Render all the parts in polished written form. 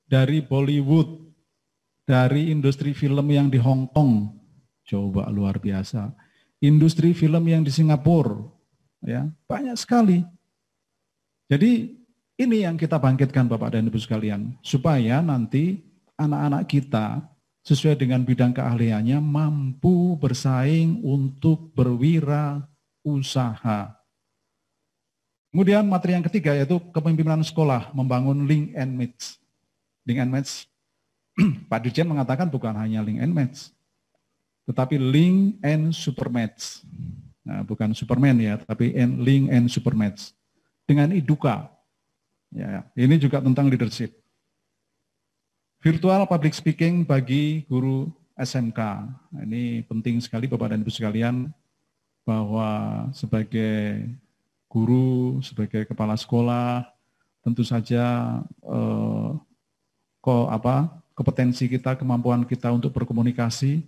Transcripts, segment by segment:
dari Bollywood, dari industri film yang di Hong Kong, coba luar biasa. Industri film yang di Singapura, ya banyak sekali. Jadi ini yang kita bangkitkan Bapak dan Ibu sekalian, supaya nanti anak-anak kita sesuai dengan bidang keahliannya mampu bersaing untuk berwirausaha. Kemudian materi yang ketiga yaitu kepemimpinan sekolah, membangun link and match. Link and match, Pak Dirjen mengatakan bukan hanya link and match, tetapi link and super match. Nah, bukan Superman ya, tapi link and super match. Dengan IDUKA. Ya, ini juga tentang leadership. Virtual public speaking bagi guru SMK. Nah, ini penting sekali Bapak dan Ibu sekalian, bahwa sebagai guru, sebagai kepala sekolah, tentu saja kompetensi kita, kemampuan kita untuk berkomunikasi,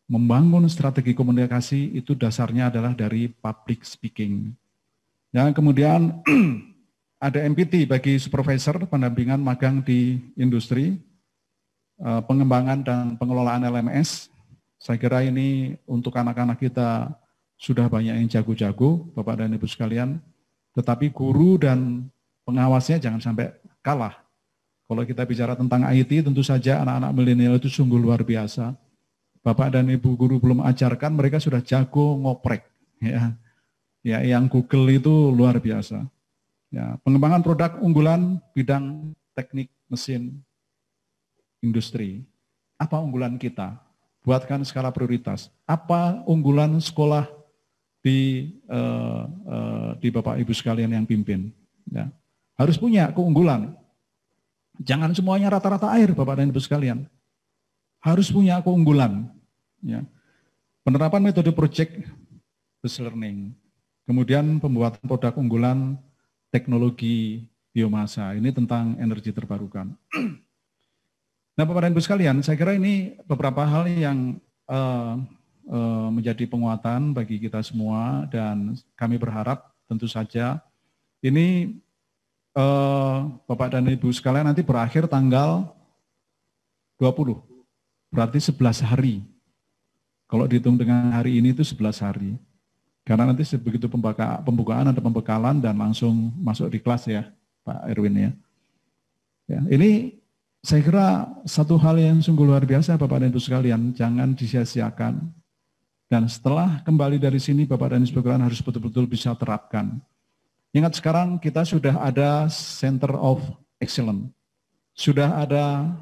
membangun strategi komunikasi itu dasarnya adalah dari public speaking. Yang kemudian ada MPT bagi supervisor, pendampingan magang di industri, pengembangan dan pengelolaan LMS. Saya kira ini untuk anak-anak kita sudah banyak yang jago-jago, Bapak dan Ibu sekalian, tetapi guru dan pengawasnya jangan sampai kalah. Kalau kita bicara tentang IT, tentu saja anak-anak milenial itu sungguh luar biasa. Bapak dan Ibu guru belum ajarkan, mereka sudah jago ngoprek. Ya, yang Google itu luar biasa. Ya, pengembangan produk unggulan bidang teknik mesin industri. Apa unggulan kita? Buatkan skala prioritas. Apa unggulan sekolah di Bapak Ibu sekalian yang pimpin? Ya. Harus punya keunggulan. Jangan semuanya rata-rata air Bapak dan Ibu sekalian. Harus punya keunggulan. Ya. Penerapan metode project based learning. Kemudian pembuatan produk unggulan teknologi biomasa. Ini tentang energi terbarukan. Nah Bapak dan Ibu sekalian, saya kira ini beberapa hal yang menjadi penguatan bagi kita semua, dan kami berharap tentu saja ini Bapak dan Ibu sekalian nanti berakhir tanggal 20, berarti 11 hari. Kalau dihitung dengan hari ini itu 11 hari. Karena nanti begitu pembukaan ada pembekalan dan langsung masuk di kelas ya Pak Erwin ya. Ya, ini saya kira satu hal yang sungguh luar biasa Bapak dan Ibu sekalian, jangan disia-siakan. Dan setelah kembali dari sini Bapak dan Ibu sekalian harus betul-betul bisa terapkan. Ingat sekarang kita sudah ada Center of Excellence, sudah ada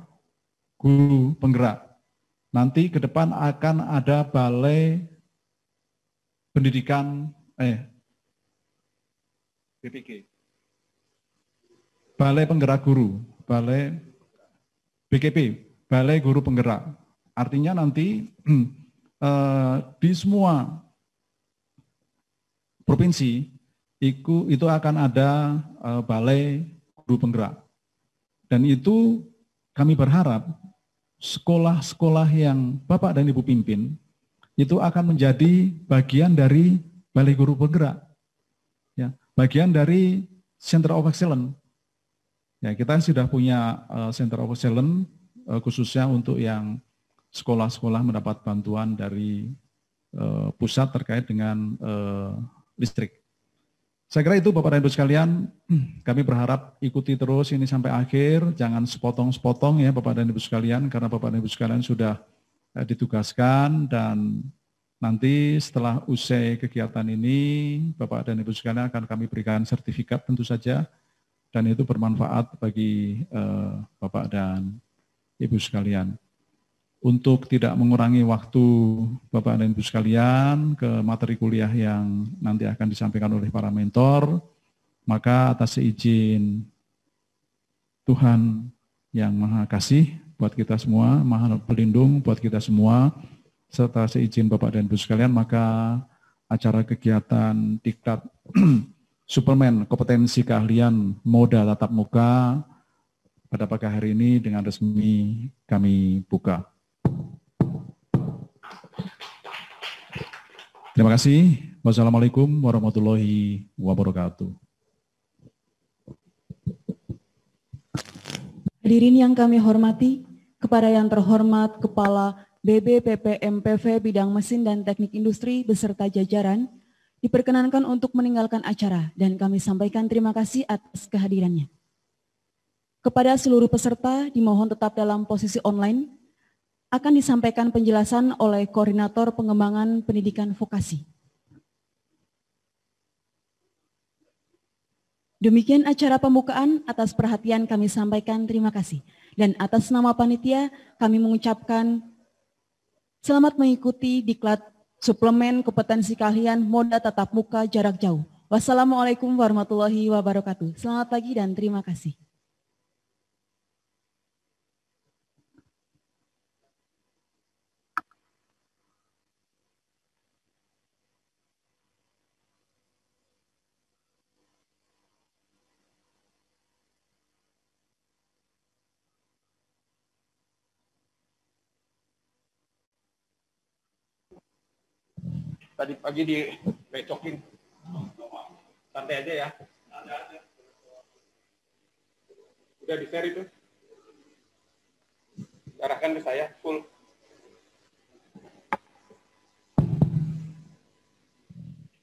guru penggerak. Nanti ke depan akan ada balai pendidikan, BPG, balai penggerak guru, balai BKP, balai guru penggerak. Artinya nanti di semua provinsi itu akan ada balai guru penggerak. Dan itu kami berharap sekolah-sekolah yang Bapak dan Ibu pimpin itu akan menjadi bagian dari balai guru penggerak, ya, bagian dari Center of Excellence. Ya, kita sudah punya Center of Excellence khususnya untuk yang sekolah-sekolah mendapat bantuan dari pusat terkait dengan listrik. Saya kira itu Bapak dan Ibu sekalian, kami berharap ikuti terus ini sampai akhir, jangan sepotong-sepotong ya Bapak dan Ibu sekalian, karena Bapak dan Ibu sekalian sudah ditugaskan, dan nanti setelah usai kegiatan ini Bapak dan Ibu sekalian akan kami berikan sertifikat tentu saja, dan itu bermanfaat bagi Bapak dan Ibu sekalian. Untuk tidak mengurangi waktu Bapak dan Ibu sekalian ke materi kuliah yang nanti akan disampaikan oleh para mentor, maka atas izin Tuhan yang Maha Kasih buat kita semua, Maha Pelindung buat kita semua, serta seizin Bapak dan Ibu sekalian, maka acara kegiatan Diklat Suplemen Kompetensi Keahlian Moda Tatap Muka pada pagi hari ini dengan resmi kami buka. Terima kasih. Wassalamualaikum warahmatullahi wabarakatuh. Hadirin yang kami hormati, kepada yang terhormat Kepala BBPP MPV Bidang Mesin dan Teknik Industri beserta jajaran, diperkenankan untuk meninggalkan acara dan kami sampaikan terima kasih atas kehadirannya. Kepada seluruh peserta, dimohon tetap dalam posisi online, akan disampaikan penjelasan oleh Koordinator Pengembangan Pendidikan Vokasi. Demikian acara pembukaan, atas perhatian kami sampaikan terima kasih. Dan atas nama panitia kami mengucapkan selamat mengikuti diklat suplemen kompetensi keahlian moda tatap muka jarak jauh. Wassalamualaikum warahmatullahi wabarakatuh. Selamat pagi dan terima kasih. Tadi pagi direcokin. Santai aja ya. Udah di-share itu. Arahkan ke saya full.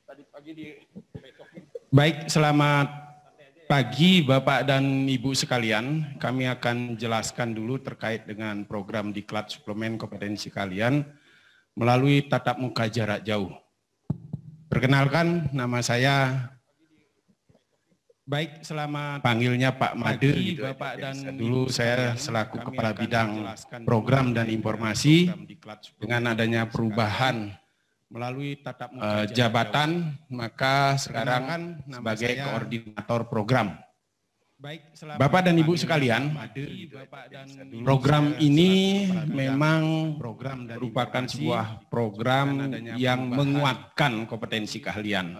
Tadi pagi direcokin. Baik, selamat pagi Bapak dan Ibu sekalian. Kami akan jelaskan dulu terkait dengan program diklat suplemen kompetensi kalian melalui tatap muka jarak jauh. Perkenalkan, nama saya, baik, selamat panggilnya Pak Made, Bapak dan dulu saya selaku Kepala Bidang Program dan Informasi. Dengan adanya perubahan melalui tatap muka jabatan, maka sekarang sebagai koordinator program. Bapak dan Ibu sekalian, program ini memang merupakan sebuah program yang menguatkan kompetensi keahlian.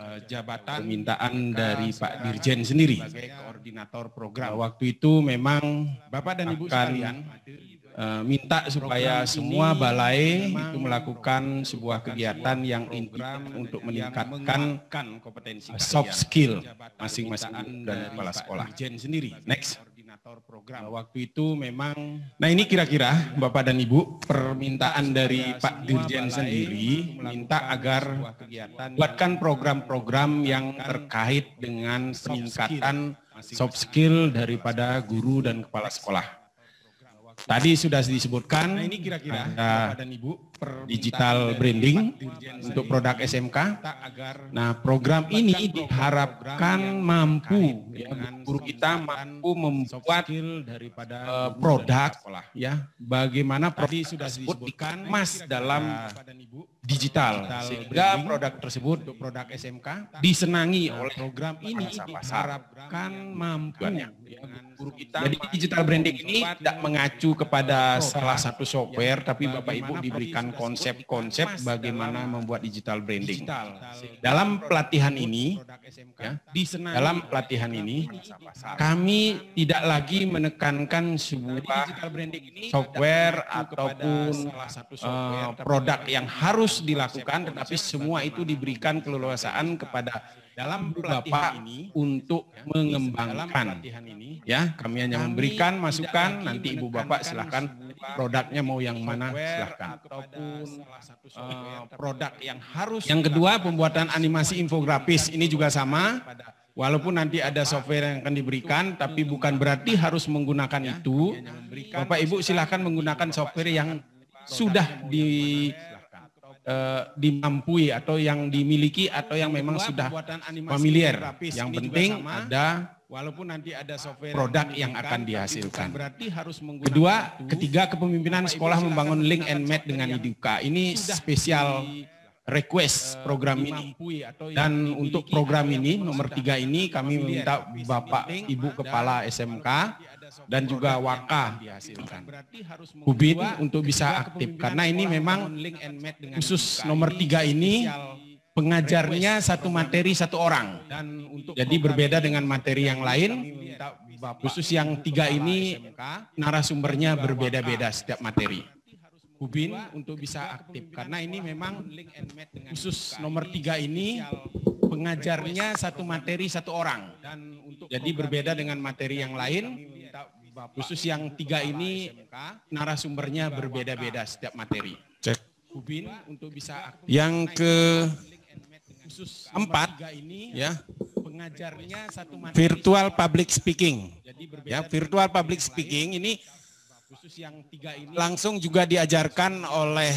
Permintaan dari Pak Dirjen sendiri. Koordinator program. Waktu itu memang Bapak dan Ibu sekalian minta supaya semua balai itu melakukan sebuah kegiatan yang intim untuk meningkatkan kompetensi soft skill masing-masing dan kepala sekolah. Next. Waktu itu memang, nah ini kira-kira Bapak dan Ibu, permintaan dari Pak Dirjen sendiri minta agar buatkan program-program yang terkait dengan peningkatan soft skill daripada guru dan kepala sekolah. Tadi sudah disebutkan, nah ini kira-kira Bapak dan Ibu, digital branding untuk produk SMK. Nah, program ini diharapkan mampu, ya, guru kita mampu membuat produk, ya, bagaimana produk sudah disebut dikemas dalam digital, sehingga produk tersebut untuk produk SMK disenangi oleh program ini. Diharapkan mampu, ya, guru kita. Jadi digital branding ini tidak mengacu kepada salah satu software, tapi Bapak Ibu diberikan konsep-konsep bagaimana membuat digital branding. Dalam pelatihan ini, ya, dalam pelatihan ini kami tidak lagi menekankan sebuah software ataupun produk yang harus dilakukan, tetapi semua itu diberikan keleluasaan kepada dalam pelatihan ini untuk mengembangkan. Ya, kami hanya memberikan masukan, nanti Ibu Bapak silahkan produknya mau yang mana silahkan. Produk yang harus. Yang kedua, pembuatan animasi infografis ini juga sama. Walaupun nanti ada software yang akan diberikan, tapi bukan berarti harus menggunakan itu. Bapak Ibu silahkan menggunakan software yang sudah dimampui atau yang dimiliki atau yang memang sudah familiar. Yang penting ada walaupun nanti ada software produk yang akan dihasilkan. Kedua, ketiga, kepemimpinan sekolah membangun link and match dengan IDUKA. Ini spesial request program ini. Dan untuk program ini nomor 3 ini kami minta Bapak Ibu Kepala SMK dan juga Waka Hubin untuk bisa aktif, karena ini memang khusus nomor 3 ini pengajarnya satu materi satu orang, jadi berbeda dengan materi yang lain. Khusus yang 3 ini narasumbernya berbeda-beda setiap materi. Hubin untuk bisa aktif, karena ini memang khusus nomor 3 ini pengajarnya satu materi satu orang, jadi berbeda dengan materi yang lain. Khusus yang 3 ini narasumbernya berbeda-beda setiap materi. Cek. Hubin untuk bisa aktif. Yang ke-4 ya, pengajarnya satu materi virtual public speaking. Ya, virtual public speaking ini khusus yang 3 ini langsung juga diajarkan oleh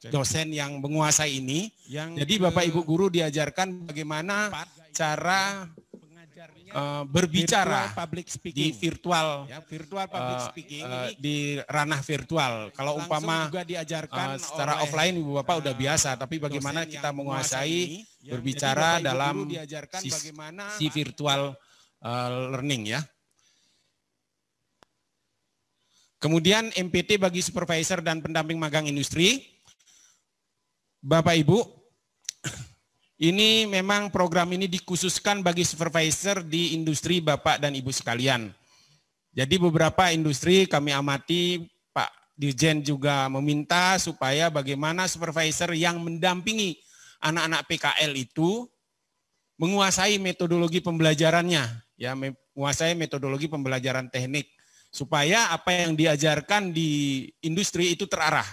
dosen yang menguasai ini. Jadi Bapak Ibu guru diajarkan bagaimana cara berbicara di virtual, public speaking di ranah virtual. Kalau umpama juga diajarkan secara offline Ibu Bapak udah biasa, tapi bagaimana kita menguasai berbicara dalam si virtual learning ya. Kemudian MPT bagi supervisor dan pendamping magang industri. Bapak Ibu, ini memang program ini dikhususkan bagi supervisor di industri Bapak dan Ibu sekalian. Jadi beberapa industri kami amati, Pak Dirjen juga meminta supaya bagaimana supervisor yang mendampingi anak-anak PKL itu menguasai metodologi pembelajarannya, ya, menguasai metodologi pembelajaran teknik. Supaya apa yang diajarkan di industri itu terarah.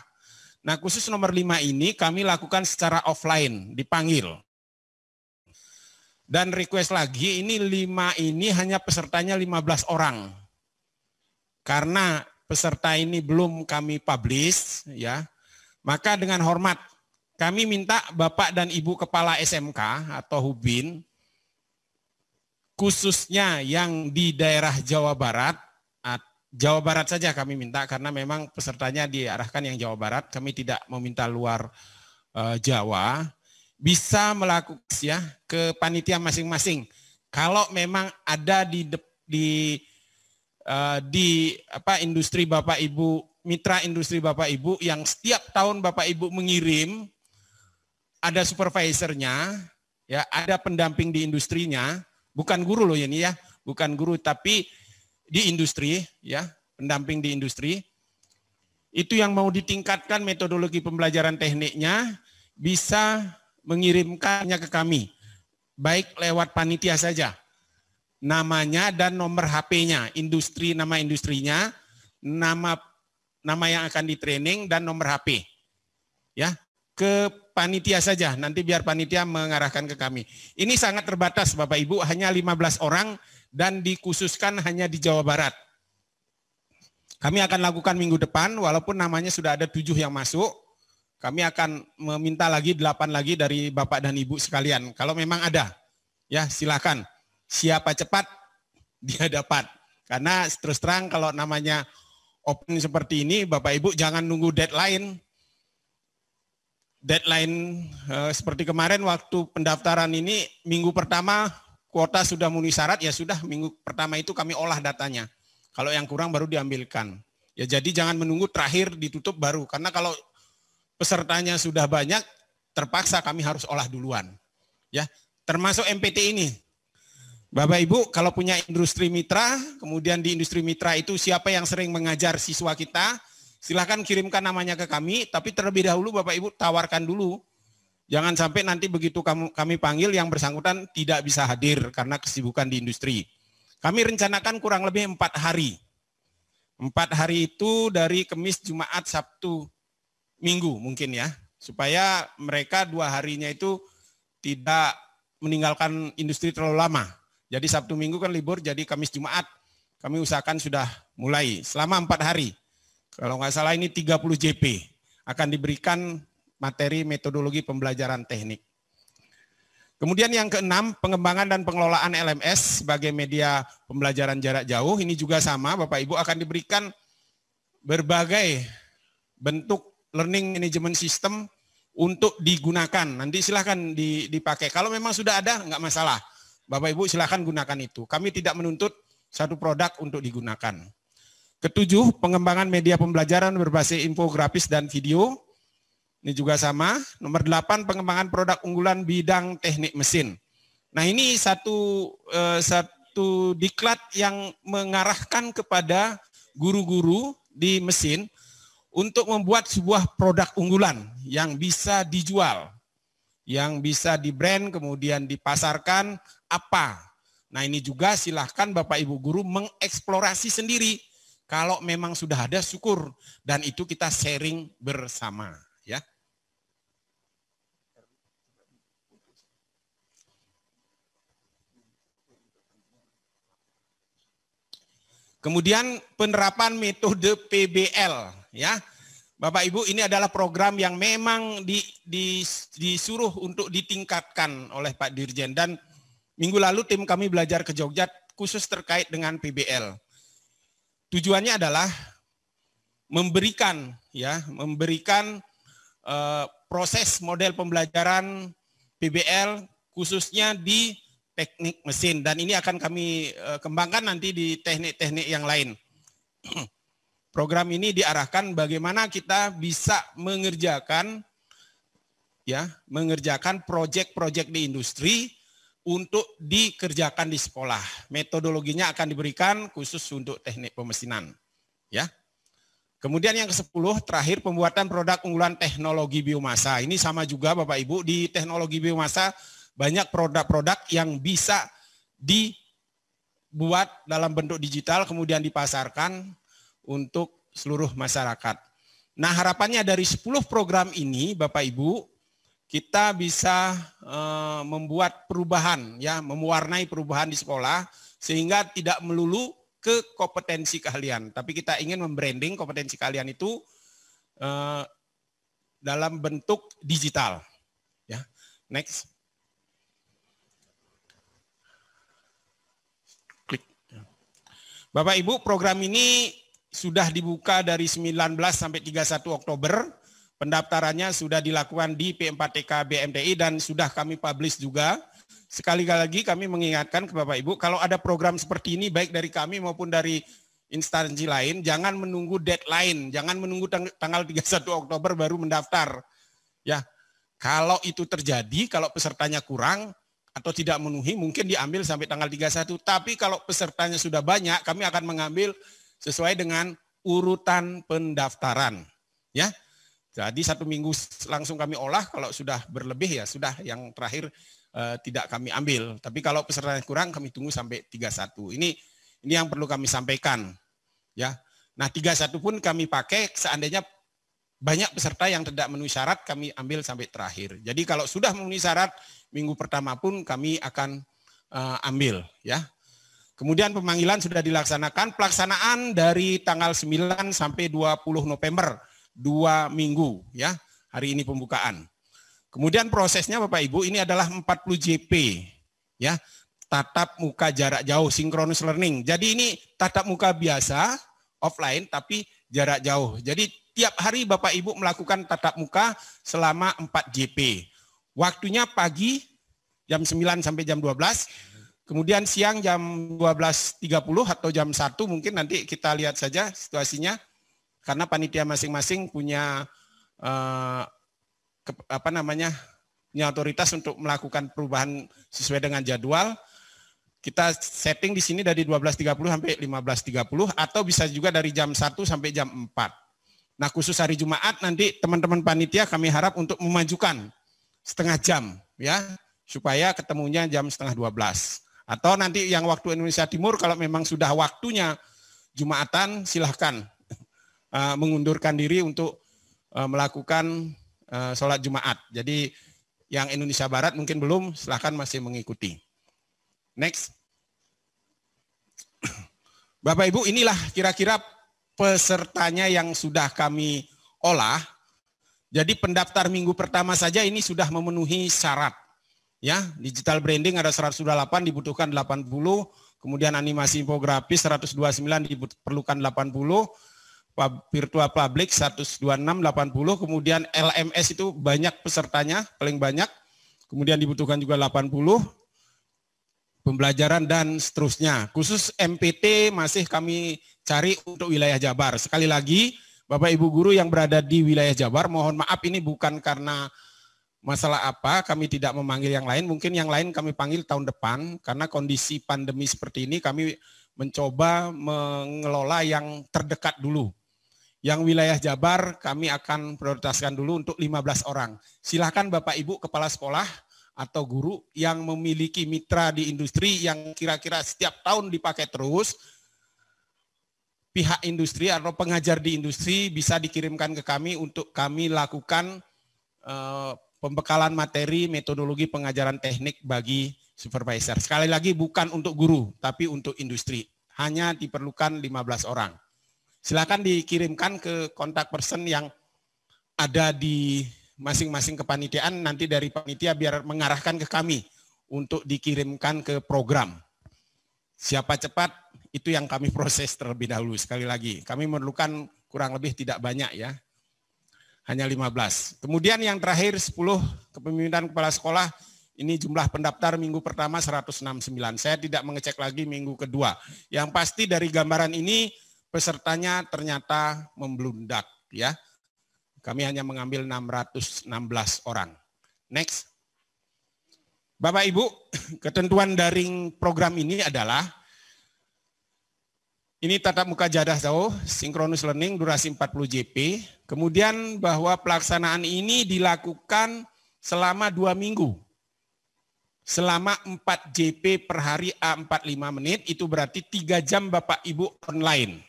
Nah, khusus nomor 5 ini kami lakukan secara offline, dipanggil. Dan request lagi, ini 5 ini hanya pesertanya 15 orang. Karena peserta ini belum kami publish, ya, maka dengan hormat kami minta Bapak dan Ibu Kepala SMK atau Hubin, khususnya yang di daerah Jawa Barat saja kami minta, karena memang pesertanya diarahkan yang Jawa Barat, kami tidak meminta luar Jawa, bisa melakukan ya ke panitia masing-masing. Kalau memang ada di industri Bapak Ibu, mitra industri Bapak Ibu yang setiap tahun Bapak Ibu mengirim, ada supervisornya, ya, ada pendamping di industrinya, bukan guru loh ini ya, bukan guru tapi di industri, ya, pendamping di industri, itu yang mau ditingkatkan metodologi pembelajaran tekniknya, bisa mengirimkannya ke kami, baik lewat panitia saja, namanya dan nomor HP-nya, industri, nama industrinya, nama yang akan di training dan nomor HP, ya, ke panitia saja, nanti biar panitia mengarahkan ke kami. Ini sangat terbatas Bapak Ibu, hanya 15 orang, dan dikhususkan hanya di Jawa Barat. Kami akan lakukan minggu depan, walaupun namanya sudah ada 7 yang masuk, kami akan meminta lagi 8 lagi dari Bapak dan Ibu sekalian. Kalau memang ada, ya silakan. Siapa cepat, dia dapat. Karena terus terang kalau namanya open seperti ini, Bapak Ibu jangan nunggu deadline. Deadline seperti kemarin waktu pendaftaran ini, minggu pertama, kuota sudah memenuhi syarat, ya sudah minggu pertama itu kami olah datanya. Kalau yang kurang baru diambilkan. Ya jadi jangan menunggu terakhir ditutup baru. Karena kalau pesertanya sudah banyak, terpaksa kami harus olah duluan. Ya, termasuk MPT ini. Bapak Ibu kalau punya industri mitra, kemudian di industri mitra itu siapa yang sering mengajar siswa kita, silahkan kirimkan namanya ke kami, tapi terlebih dahulu Bapak Ibu tawarkan dulu. Jangan sampai nanti begitu kami panggil yang bersangkutan tidak bisa hadir karena kesibukan di industri. Kami rencanakan kurang lebih 4 hari. 4 hari itu dari Kamis, Jumat, Sabtu, Minggu mungkin ya. Supaya mereka 2 harinya itu tidak meninggalkan industri terlalu lama. Jadi Sabtu Minggu kan libur, jadi Kamis, Jumat kami usahakan sudah mulai selama 4 hari. Kalau nggak salah ini 30 JP akan diberikan materi metodologi pembelajaran teknik. Kemudian yang ke-6, pengembangan dan pengelolaan LMS sebagai media pembelajaran jarak jauh. Ini juga sama, Bapak Ibu akan diberikan berbagai bentuk learning management system untuk digunakan. Nanti silahkan dipakai. Kalau memang sudah ada, nggak masalah. Bapak Ibu silahkan gunakan itu. Kami tidak menuntut satu produk untuk digunakan. Ke-7, pengembangan media pembelajaran berbasis infografis dan video. Ini juga sama. Nomor 8, pengembangan produk unggulan bidang teknik mesin. Nah ini satu diklat yang mengarahkan kepada guru-guru di mesin untuk membuat sebuah produk unggulan yang bisa dijual, yang bisa di-brand kemudian dipasarkan apa. Nah ini juga silahkan Bapak Ibu Guru mengeksplorasi sendiri. Kalau memang sudah ada syukur dan itu kita sharing bersama ya. Kemudian penerapan metode PBL ya. Bapak Ibu, ini adalah program yang memang disuruh untuk ditingkatkan oleh Pak Dirjen, dan minggu lalu tim kami belajar ke Jogja khusus terkait dengan PBL. Tujuannya adalah memberikan proses model pembelajaran PBL khususnya di teknik mesin, dan ini akan kami kembangkan nanti di teknik-teknik yang lain. Program ini diarahkan bagaimana kita bisa mengerjakan proyek-proyek di industri untuk dikerjakan di sekolah. Metodologinya akan diberikan khusus untuk teknik pemesinan. Ya. Kemudian yang ke-10 terakhir, pembuatan produk unggulan teknologi biomasa. Ini sama juga Bapak Ibu, di teknologi biomasa banyak produk-produk yang bisa dibuat dalam bentuk digital kemudian dipasarkan untuk seluruh masyarakat. Nah, harapannya dari 10 program ini Bapak Ibu, kita bisa membuat perubahan ya, mewarnai perubahan di sekolah sehingga tidak melulu ke kompetensi keahlian, tapi kita ingin membranding kompetensi keahlian itu dalam bentuk digital. Ya. Next. Klik. Bapak Ibu, program ini sudah dibuka dari 19 sampai 31 Oktober. Pendaftarannya sudah dilakukan di P4TK BMTI dan sudah kami publish juga. Sekali lagi kami mengingatkan ke Bapak Ibu, kalau ada program seperti ini baik dari kami maupun dari instansi lain, jangan menunggu deadline, jangan menunggu tanggal 31 Oktober baru mendaftar. Ya, kalau itu terjadi, kalau pesertanya kurang atau tidak memenuhi, mungkin diambil sampai tanggal 31. Tapi kalau pesertanya sudah banyak, kami akan mengambil sesuai dengan urutan pendaftaran. Ya, jadi 1 minggu langsung kami olah, kalau sudah berlebih ya sudah, yang terakhir tidak kami ambil. Tapi kalau pesertanya kurang, kami tunggu sampai 31. Ini yang perlu kami sampaikan. Ya, nah 31 pun kami pakai seandainya banyak peserta yang tidak memenuhi syarat, kami ambil sampai terakhir. Jadi kalau sudah memenuhi syarat, minggu pertama pun kami akan ambil. Ya. Kemudian pemanggilan sudah dilaksanakan, pelaksanaan dari tanggal 9 sampai 20 November, 2 minggu ya. Hari ini pembukaan. Kemudian prosesnya Bapak Ibu, ini adalah 40 JP ya. Tatap muka jarak jauh, synchronous learning. Jadi ini tatap muka biasa, offline tapi jarak jauh. Jadi tiap hari Bapak Ibu melakukan tatap muka selama 4 JP. Waktunya pagi jam 9 sampai jam 12. Kemudian siang jam 12.30 atau jam 1 mungkin nanti kita lihat saja situasinya. Karena panitia masing-masing punya punya otoritas untuk melakukan perubahan sesuai dengan jadwal. Kita setting di sini dari 12.30 sampai 15.30 atau bisa juga dari jam 1 sampai jam 4. Nah, khusus hari Jumat nanti teman-teman panitia kami harap untuk memajukan setengah jam ya, supaya ketemunya jam setengah 12. Atau nanti yang waktu Indonesia Timur kalau memang sudah waktunya Jumatan, silahkan mengundurkan diri untuk melakukan sholat Jumat. Jadi yang Indonesia Barat mungkin belum, silahkan masih mengikuti. Next. Bapak Ibu, inilah kira-kira pesertanya yang sudah kami olah. Jadi pendaftar minggu pertama saja ini sudah memenuhi syarat. Ya, digital branding ada 108, dibutuhkan 80, kemudian animasi infografis 129, diperlukan 80, virtual public 126, 80, kemudian LMS itu banyak pesertanya, paling banyak, kemudian dibutuhkan juga 80, pembelajaran dan seterusnya. Khusus MPT masih kami cari untuk wilayah Jabar. Sekali lagi, Bapak Ibu Guru yang berada di wilayah Jabar, mohon maaf ini bukan karena masalah apa, kami tidak memanggil yang lain, mungkin yang lain kami panggil tahun depan, karena kondisi pandemi seperti ini kami mencoba mengelola yang terdekat dulu. Yang wilayah Jabar kami akan prioritaskan dulu untuk 15 orang. Silakan Bapak Ibu Kepala Sekolah atau guru yang memiliki mitra di industri yang kira-kira setiap tahun dipakai terus, pihak industri atau pengajar di industri bisa dikirimkan ke kami untuk kami lakukan pembekalan materi metodologi pengajaran teknik bagi supervisor. Sekali lagi bukan untuk guru, tapi untuk industri. Hanya diperlukan 15 orang. Silakan dikirimkan ke kontak person yang ada di masing-masing kepanitiaan, nanti dari panitia biar mengarahkan ke kami untuk dikirimkan ke program. Siapa cepat, itu yang kami proses terlebih dahulu. Sekali lagi, kami memerlukan kurang lebih tidak banyak ya, hanya 15. Kemudian yang terakhir 10 kepemimpinan kepala sekolah, ini jumlah pendaftar minggu pertama 169. Saya tidak mengecek lagi minggu kedua. Yang pasti dari gambaran ini pesertanya ternyata membludak ya. Kami hanya mengambil 616 orang. Next. Bapak Ibu, ketentuan daring program ini adalah ini tatap muka jarak jauh, synchronous learning, durasi 40 JP. Kemudian bahwa pelaksanaan ini dilakukan selama 2 minggu. Selama 4 JP per hari A45 menit, itu berarti 3 jam Bapak Ibu online.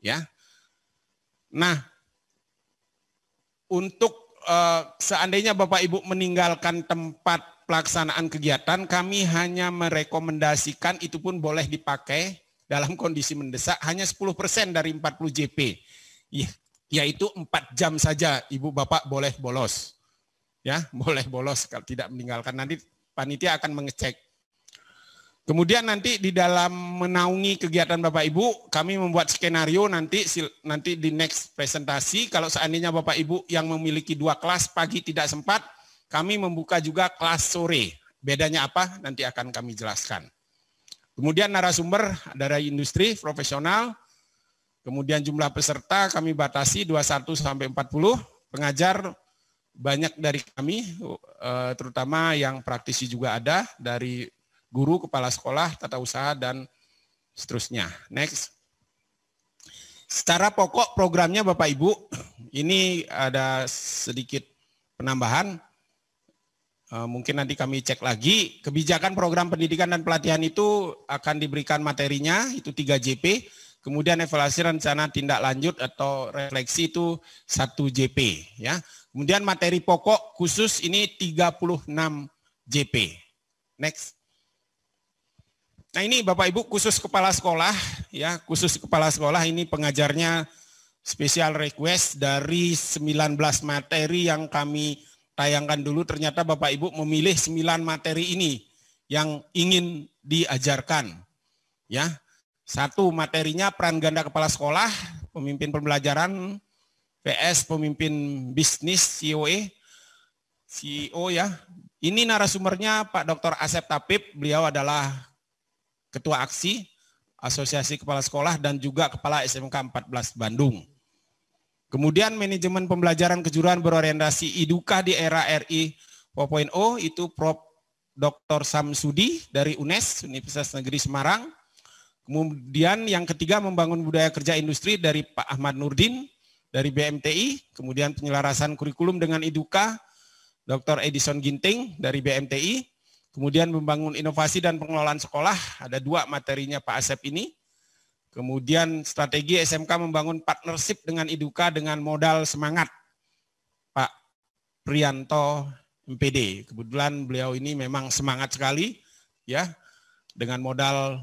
Ya. Nah, untuk seandainya Bapak Ibu meninggalkan tempat pelaksanaan kegiatan, kami hanya merekomendasikan itu pun boleh dipakai dalam kondisi mendesak hanya 10% dari 40 JP. Yaitu 4 jam saja Ibu Bapak boleh bolos. Ya, boleh bolos kalau tidak meninggalkan, nanti panitia akan mengecek. Kemudian nanti di dalam menaungi kegiatan Bapak Ibu, kami membuat skenario nanti di next presentasi. Kalau seandainya Bapak Ibu yang memiliki 2 kelas pagi tidak sempat, kami membuka juga kelas sore. Bedanya apa? Nanti akan kami jelaskan. Kemudian narasumber dari industri profesional. Kemudian jumlah peserta kami batasi 21 sampai 40. Pengajar banyak dari kami, terutama yang praktisi juga ada, dari guru, kepala sekolah, tata usaha, dan seterusnya. Next. Secara pokok programnya Bapak Ibu, ini ada sedikit penambahan. Mungkin nanti kami cek lagi. Kebijakan program pendidikan dan pelatihan itu akan diberikan materinya, itu 3 JP. Kemudian evaluasi rencana tindak lanjut atau refleksi itu 1 JP. Ya. Kemudian materi pokok khusus ini 36 JP. Next. Nah ini Bapak Ibu khusus kepala sekolah, ya khusus kepala sekolah ini pengajarnya special request dari 19 materi yang kami tayangkan dulu, ternyata Bapak Ibu memilih 9 materi ini yang ingin diajarkan. Ya, 1 materinya peran ganda kepala sekolah, pemimpin pembelajaran, PS pemimpin bisnis, CEO ya. Ini narasumbernya Pak Dr. Asep Tapip, beliau adalah Ketua Aksi Asosiasi Kepala Sekolah dan juga Kepala SMK 14 Bandung. Kemudian manajemen pembelajaran kejuruan berorientasi IDUKA di era RI 4.0 itu Prof. Dr. Samsudi dari UNES, Universitas Negeri Semarang. Kemudian yang ketiga membangun budaya kerja industri dari Pak Ahmad Nurdin dari BMTI. Kemudian penyelarasan kurikulum dengan IDUKA Dr. Edison Ginting dari BMTI. Kemudian membangun inovasi dan pengelolaan sekolah, ada 2 materinya Pak Asep ini. Kemudian strategi SMK membangun partnership dengan IDUKA dengan modal semangat, Pak Prianto MPD. Kebetulan beliau ini memang semangat sekali, ya, dengan modal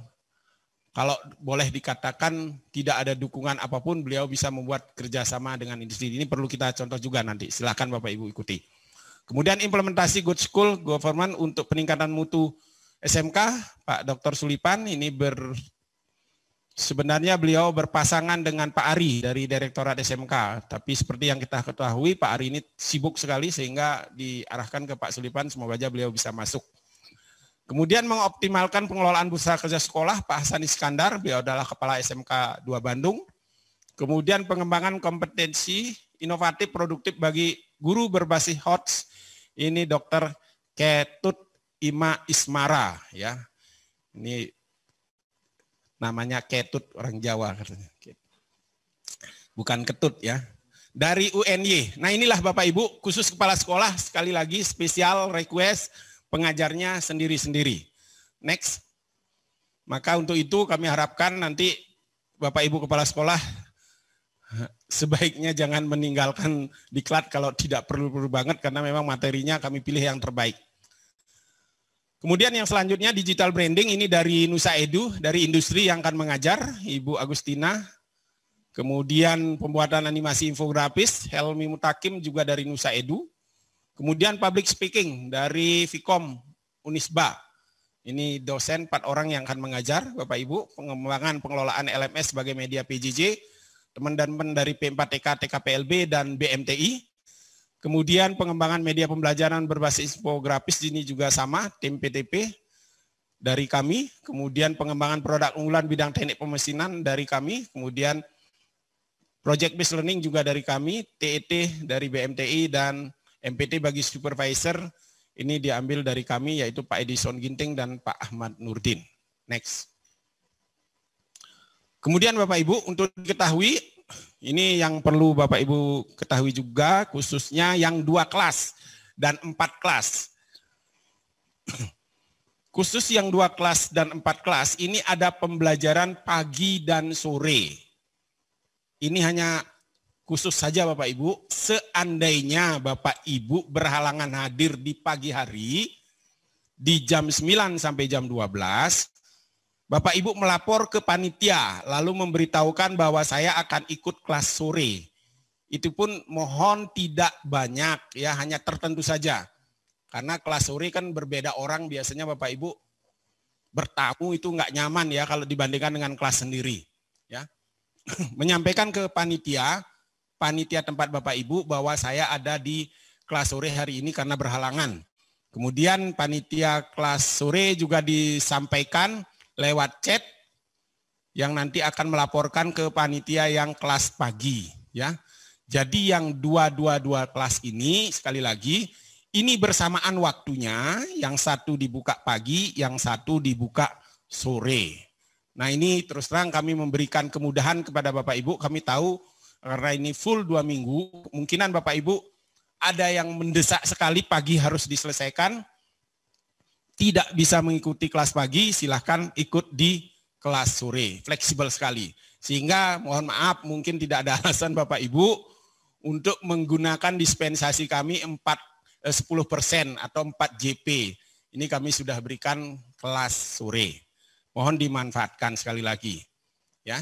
kalau boleh dikatakan tidak ada dukungan apapun, beliau bisa membuat kerjasama dengan industri. Ini perlu kita contoh juga nanti, silakan Bapak Ibu ikuti. Kemudian implementasi Good School Government untuk peningkatan mutu SMK, Pak Dr. Sulipan, ini sebenarnya beliau berpasangan dengan Pak Ari dari Direktorat SMK, tapi seperti yang kita ketahui Pak Ari ini sibuk sekali sehingga diarahkan ke Pak Sulipan, semoga aja beliau bisa masuk. Kemudian mengoptimalkan pengelolaan bursa kerja sekolah, Pak Hasan Iskandar, beliau adalah Kepala SMK 2 Bandung. Kemudian pengembangan kompetensi inovatif produktif bagi guru berbasis HOTS, ini Dr. Ketut Ima Ismara, ya. Ini namanya Ketut, orang Jawa katanya. Bukan Ketut ya. Dari UNY. Nah inilah Bapak Ibu, khusus kepala sekolah, sekali lagi spesial request pengajarnya sendiri-sendiri. Next. Maka untuk itu kami harapkan nanti Bapak Ibu Kepala Sekolah sebaiknya jangan meninggalkan diklat kalau tidak perlu-perlu banget karena memang materinya kami pilih yang terbaik. Kemudian yang selanjutnya digital branding, ini dari Nusa Edu, dari industri yang akan mengajar, Ibu Agustina. Kemudian pembuatan animasi infografis, Helmi Mutakim juga dari Nusa Edu. Kemudian public speaking dari Vkom Unisba. Ini dosen 4 orang yang akan mengajar, Bapak Ibu, pengembangan pengelolaan LMS sebagai media PJJ, teman-teman dari P4TK, TKPLB, dan BMTI. Kemudian pengembangan media pembelajaran berbasis infografis ini juga sama, tim PTP dari kami. Kemudian pengembangan produk unggulan bidang teknik pemesinan dari kami. Kemudian project based learning juga dari kami, TET dari BMTI, dan MPT bagi supervisor ini diambil dari kami, yaitu Pak Edison Ginting dan Pak Ahmad Nurdin. Next. Kemudian Bapak Ibu, untuk diketahui, ini yang perlu Bapak Ibu ketahui juga, khususnya yang 2 kelas dan 4 kelas. Khusus yang 2 kelas dan 4 kelas, ini ada pembelajaran pagi dan sore. Ini hanya khusus saja Bapak Ibu, seandainya Bapak Ibu berhalangan hadir di pagi hari, di jam 9 sampai jam 12, Bapak Ibu melapor ke panitia, lalu memberitahukan bahwa saya akan ikut kelas sore. Itu pun mohon tidak banyak, ya hanya tertentu saja. Karena kelas sore kan berbeda orang, biasanya Bapak Ibu bertamu itu nggak nyaman ya kalau dibandingkan dengan kelas sendiri. Ya, menyampaikan ke panitia tempat Bapak Ibu bahwa saya ada di kelas sore hari ini karena berhalangan. Kemudian panitia kelas sore juga disampaikan lewat chat yang nanti akan melaporkan ke panitia yang kelas pagi, ya. Jadi yang 2 kelas ini sekali lagi ini bersamaan waktunya, yang satu dibuka pagi, yang satu dibuka sore. Nah, ini terus terang kami memberikan kemudahan kepada Bapak Ibu. Kami tahu karena ini full 2 minggu, kemungkinan Bapak Ibu ada yang mendesak sekali pagi harus diselesaikan. Tidak bisa mengikuti kelas pagi, silahkan ikut di kelas sore, fleksibel sekali. Sehingga mohon maaf mungkin tidak ada alasan Bapak Ibu untuk menggunakan dispensasi kami 10% atau 4 JP. Ini kami sudah berikan kelas sore. Mohon dimanfaatkan sekali lagi. Ya.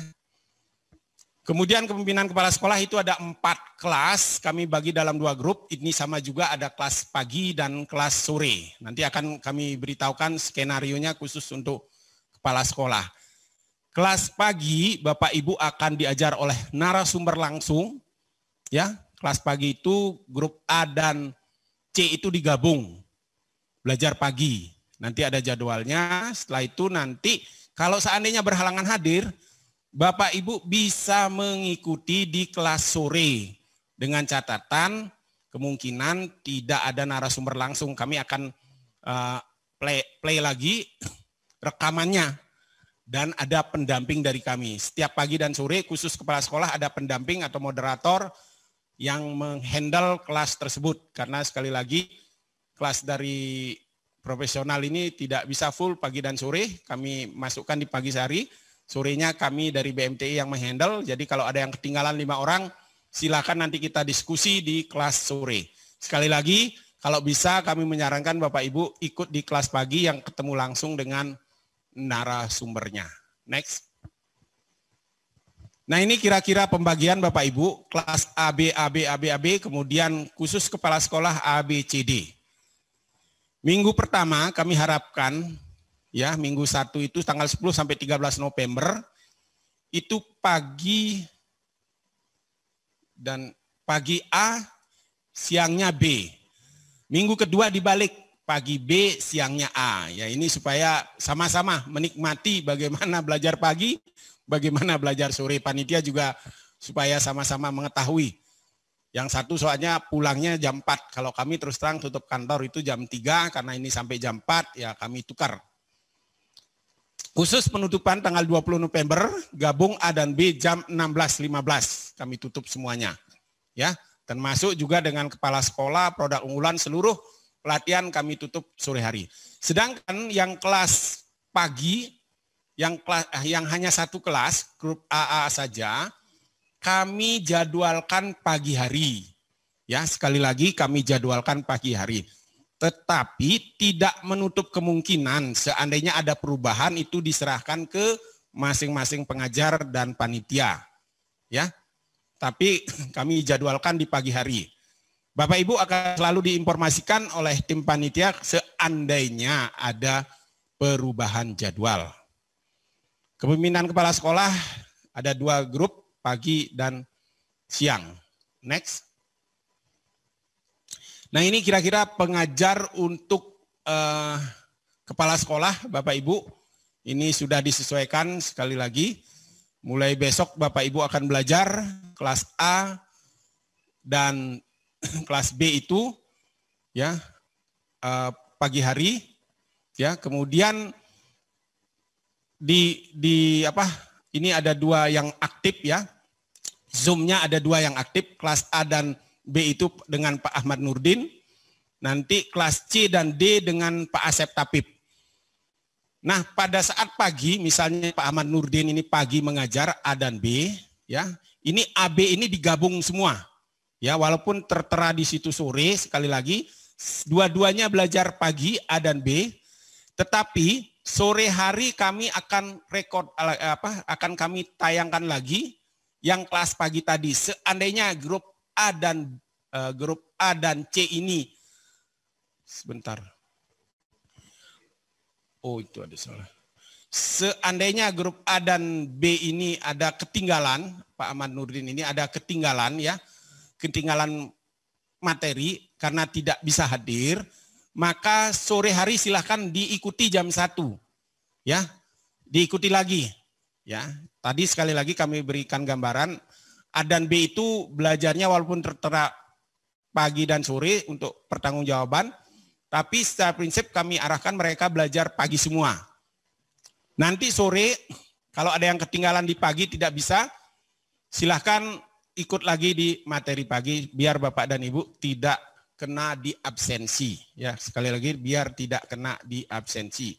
Kemudian kepemimpinan kepala sekolah itu ada 4 kelas, kami bagi dalam 2 grup, ini sama juga ada kelas pagi dan kelas sore. Nanti akan kami beritahukan skenarionya khusus untuk kepala sekolah. Kelas pagi Bapak Ibu akan diajar oleh narasumber langsung, ya. Kelas pagi itu grup A dan C itu digabung, belajar pagi. Nanti ada jadwalnya, setelah itu nanti kalau seandainya berhalangan hadir, Bapak Ibu bisa mengikuti di kelas sore dengan catatan kemungkinan tidak ada narasumber langsung. Kami akan play lagi rekamannya dan ada pendamping dari kami. Setiap pagi dan sore khusus kepala sekolah ada pendamping atau moderator yang menghandle kelas tersebut. Karena sekali lagi kelas dari profesional ini tidak bisa full pagi dan sore. Kami masukkan di pagi hari. Sorenya kami dari BMTI yang menghandle, jadi kalau ada yang ketinggalan 5 orang, silakan nanti kita diskusi di kelas sore. Sekali lagi, kalau bisa kami menyarankan Bapak Ibu ikut di kelas pagi yang ketemu langsung dengan narasumbernya. Next. Nah ini kira-kira pembagian Bapak Ibu, kelas AB, kemudian khusus kepala sekolah ABCD. Minggu pertama kami harapkan, ya, minggu 1 itu tanggal 10 sampai 13 November, itu pagi A, siangnya B. Minggu kedua dibalik, pagi B, siangnya A. Ya ini supaya sama-sama menikmati bagaimana belajar pagi, bagaimana belajar sore. Panitia juga supaya sama-sama mengetahui. Yang satu soalnya pulangnya jam 4. Kalau kami terus terang tutup kantor itu jam 3, karena ini sampai jam 4, ya kami tukar. Khusus penutupan tanggal 20 November, gabung A dan B jam 16.15. Kami tutup semuanya. Ya, termasuk juga dengan kepala sekolah, produk unggulan, seluruh pelatihan kami tutup sore hari. Sedangkan yang kelas pagi, yang hanya satu kelas, grup AA saja, kami jadwalkan pagi hari. Ya, sekali lagi kami jadwalkan pagi hari. Tetapi tidak menutup kemungkinan seandainya ada perubahan itu diserahkan ke masing-masing pengajar dan panitia. Ya. Tapi kami jadwalkan di pagi hari. Bapak Ibu akan selalu diinformasikan oleh tim panitia seandainya ada perubahan jadwal. Kepemimpinan kepala sekolah ada 2 grup, pagi dan siang. Next. Nah ini kira-kira pengajar untuk kepala sekolah Bapak Ibu. Ini sudah disesuaikan sekali lagi. Mulai besok Bapak Ibu akan belajar kelas A dan kelas B itu ya pagi hari ya, kemudian ini ada 2 yang aktif ya, Zoom-nya ada 2 yang aktif, kelas A dan B itu dengan Pak Ahmad Nurdin, nanti kelas C dan D dengan Pak Asep Tapip. Nah pada saat pagi misalnya Pak Ahmad Nurdin ini pagi mengajar A dan B ya, ini AB ini digabung semua. Ya, walaupun tertera di situ sore, sekali lagi, dua-duanya belajar pagi A dan B, tetapi sore hari kami akan akan kami tayangkan lagi yang kelas pagi tadi. Seandainya grup A dan C ini, sebentar. Oh itu ada salah. Seandainya grup A dan B ini ada ketinggalan, Pak Ahmad Nurdin ini ada ketinggalan ya, ketinggalan materi karena tidak bisa hadir, maka sore hari silahkan diikuti jam 1. Ya, diikuti lagi. Ya, tadi sekali lagi kami berikan gambaran A dan B itu belajarnya walaupun tertera pagi dan sore untuk pertanggungjawaban, tapi secara prinsip kami arahkan mereka belajar pagi semua. Nanti sore kalau ada yang ketinggalan di pagi tidak bisa, silahkan ikut lagi di materi pagi biar Bapak dan Ibu tidak kena di absensi. Ya, sekali lagi biar tidak kena di absensi.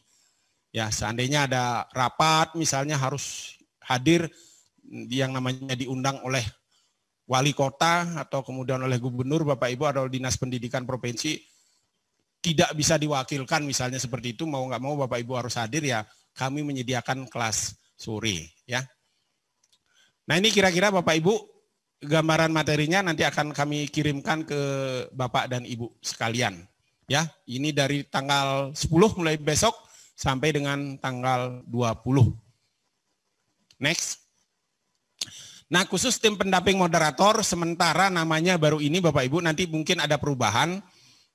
Ya, seandainya ada rapat misalnya harus hadir yang namanya diundang oleh wali kota atau kemudian oleh gubernur, Bapak Ibu atau dinas pendidikan provinsi tidak bisa diwakilkan misalnya seperti itu, mau nggak mau Bapak Ibu harus hadir ya, kami menyediakan kelas sore ya. Nah, ini kira-kira Bapak Ibu gambaran materinya nanti akan kami kirimkan ke Bapak dan Ibu sekalian. Ya, ini dari tanggal 10 mulai besok sampai dengan tanggal 20. Next. Nah, khusus tim pendamping moderator sementara namanya baru ini Bapak Ibu, nanti mungkin ada perubahan.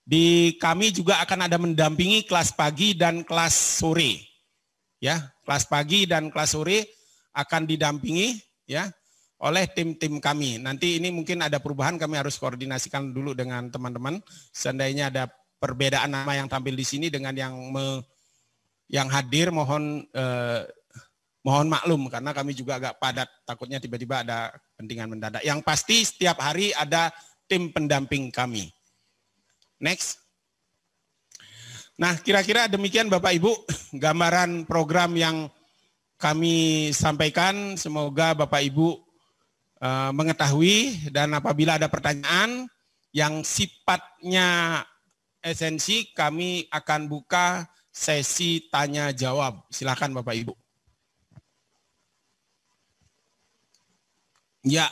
Di kami juga akan ada mendampingi kelas pagi dan kelas sore. Ya, kelas pagi dan kelas sore akan didampingi ya oleh tim-tim kami. Nanti ini mungkin ada perubahan, kami harus koordinasikan dulu dengan teman-teman. Seandainya ada perbedaan nama yang tampil di sini dengan yang hadir, mohon maklum karena kami juga agak padat. Takutnya tiba-tiba ada pentingan mendadak. Yang pasti setiap hari ada tim pendamping kami. Next. Nah, kira-kira demikian Bapak Ibu gambaran program yang kami sampaikan. Semoga Bapak Ibu mengetahui, dan apabila ada pertanyaan yang sifatnya esensi, kami akan buka sesi tanya jawab. Silakan Bapak Ibu. Ya,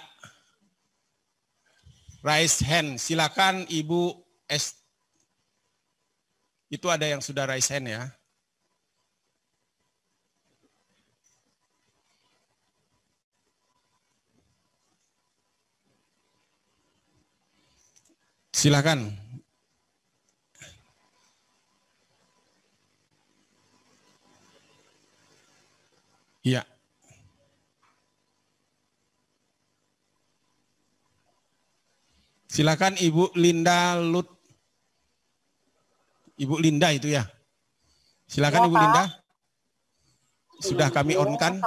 raise hand. Silakan Ibu S. Itu ada yang sudah raise hand ya. Silakan. Iya. Silakan Ibu Linda Lut. Ibu Linda itu ya. Silakan ya, Ibu Linda. Sudah kami on-kan.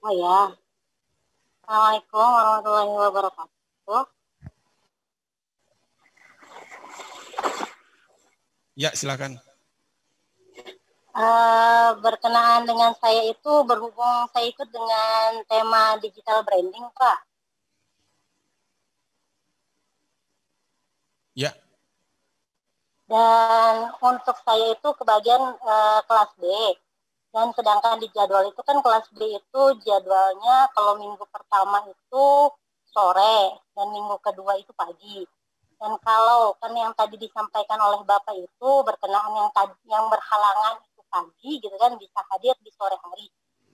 Oh ya. Assalamualaikum warahmatullahi wabarakatuh. Ya, silakan. Berkenaan dengan saya itu berhubung saya ikut dengan tema digital branding, Pak. Ya. Dan untuk saya itu kebagian kelas B. Dan sedangkan di jadwal itu kan kelas B itu jadwalnya kalau minggu pertama itu sore dan minggu kedua itu pagi. Dan kalau kan yang tadi disampaikan oleh Bapak itu berkenaan yang berhalangan itu pagi gitu kan bisa hadir di sore hari.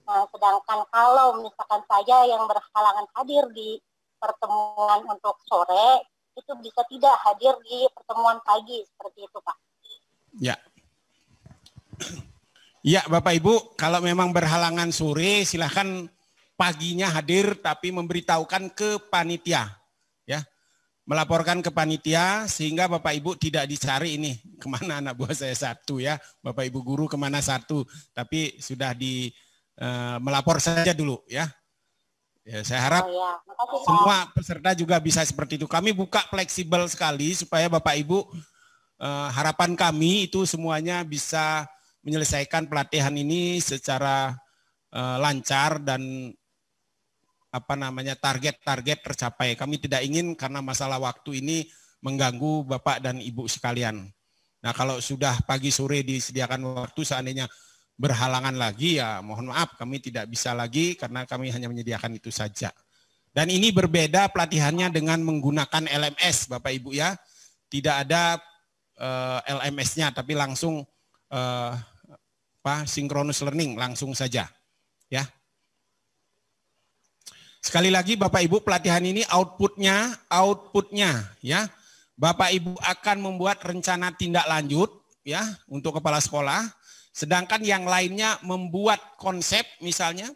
Nah, sedangkan kalau misalkan saya yang berhalangan hadir di pertemuan untuk sore itu bisa tidak hadir di pertemuan pagi seperti itu, Pak. Ya. Ya, Bapak Ibu, kalau memang berhalangan sore silahkan paginya hadir tapi memberitahukan ke panitia, ya. Melaporkan ke panitia sehingga Bapak Ibu tidak dicari ini kemana anak buah saya satu ya, Bapak Ibu guru kemana satu, tapi sudah melapor saja dulu ya. Ya, saya harap semua peserta juga bisa seperti itu. Kami buka fleksibel sekali supaya Bapak Ibu harapan kami itu semuanya bisa menyelesaikan pelatihan ini secara lancar dan target-target tercapai. Kami tidak ingin karena masalah waktu ini mengganggu Bapak dan Ibu sekalian. Nah, kalau sudah pagi sore disediakan waktu seandainya berhalangan lagi ya mohon maaf kami tidak bisa lagi karena kami hanya menyediakan itu saja. Dan ini berbeda pelatihannya dengan menggunakan LMS Bapak Ibu ya. Tidak ada LMS-nya tapi langsung synchronous learning langsung saja ya. Sekali lagi Bapak Ibu pelatihan ini outputnya ya. Bapak Ibu akan membuat rencana tindak lanjut ya untuk kepala sekolah. Sedangkan yang lainnya membuat konsep misalnya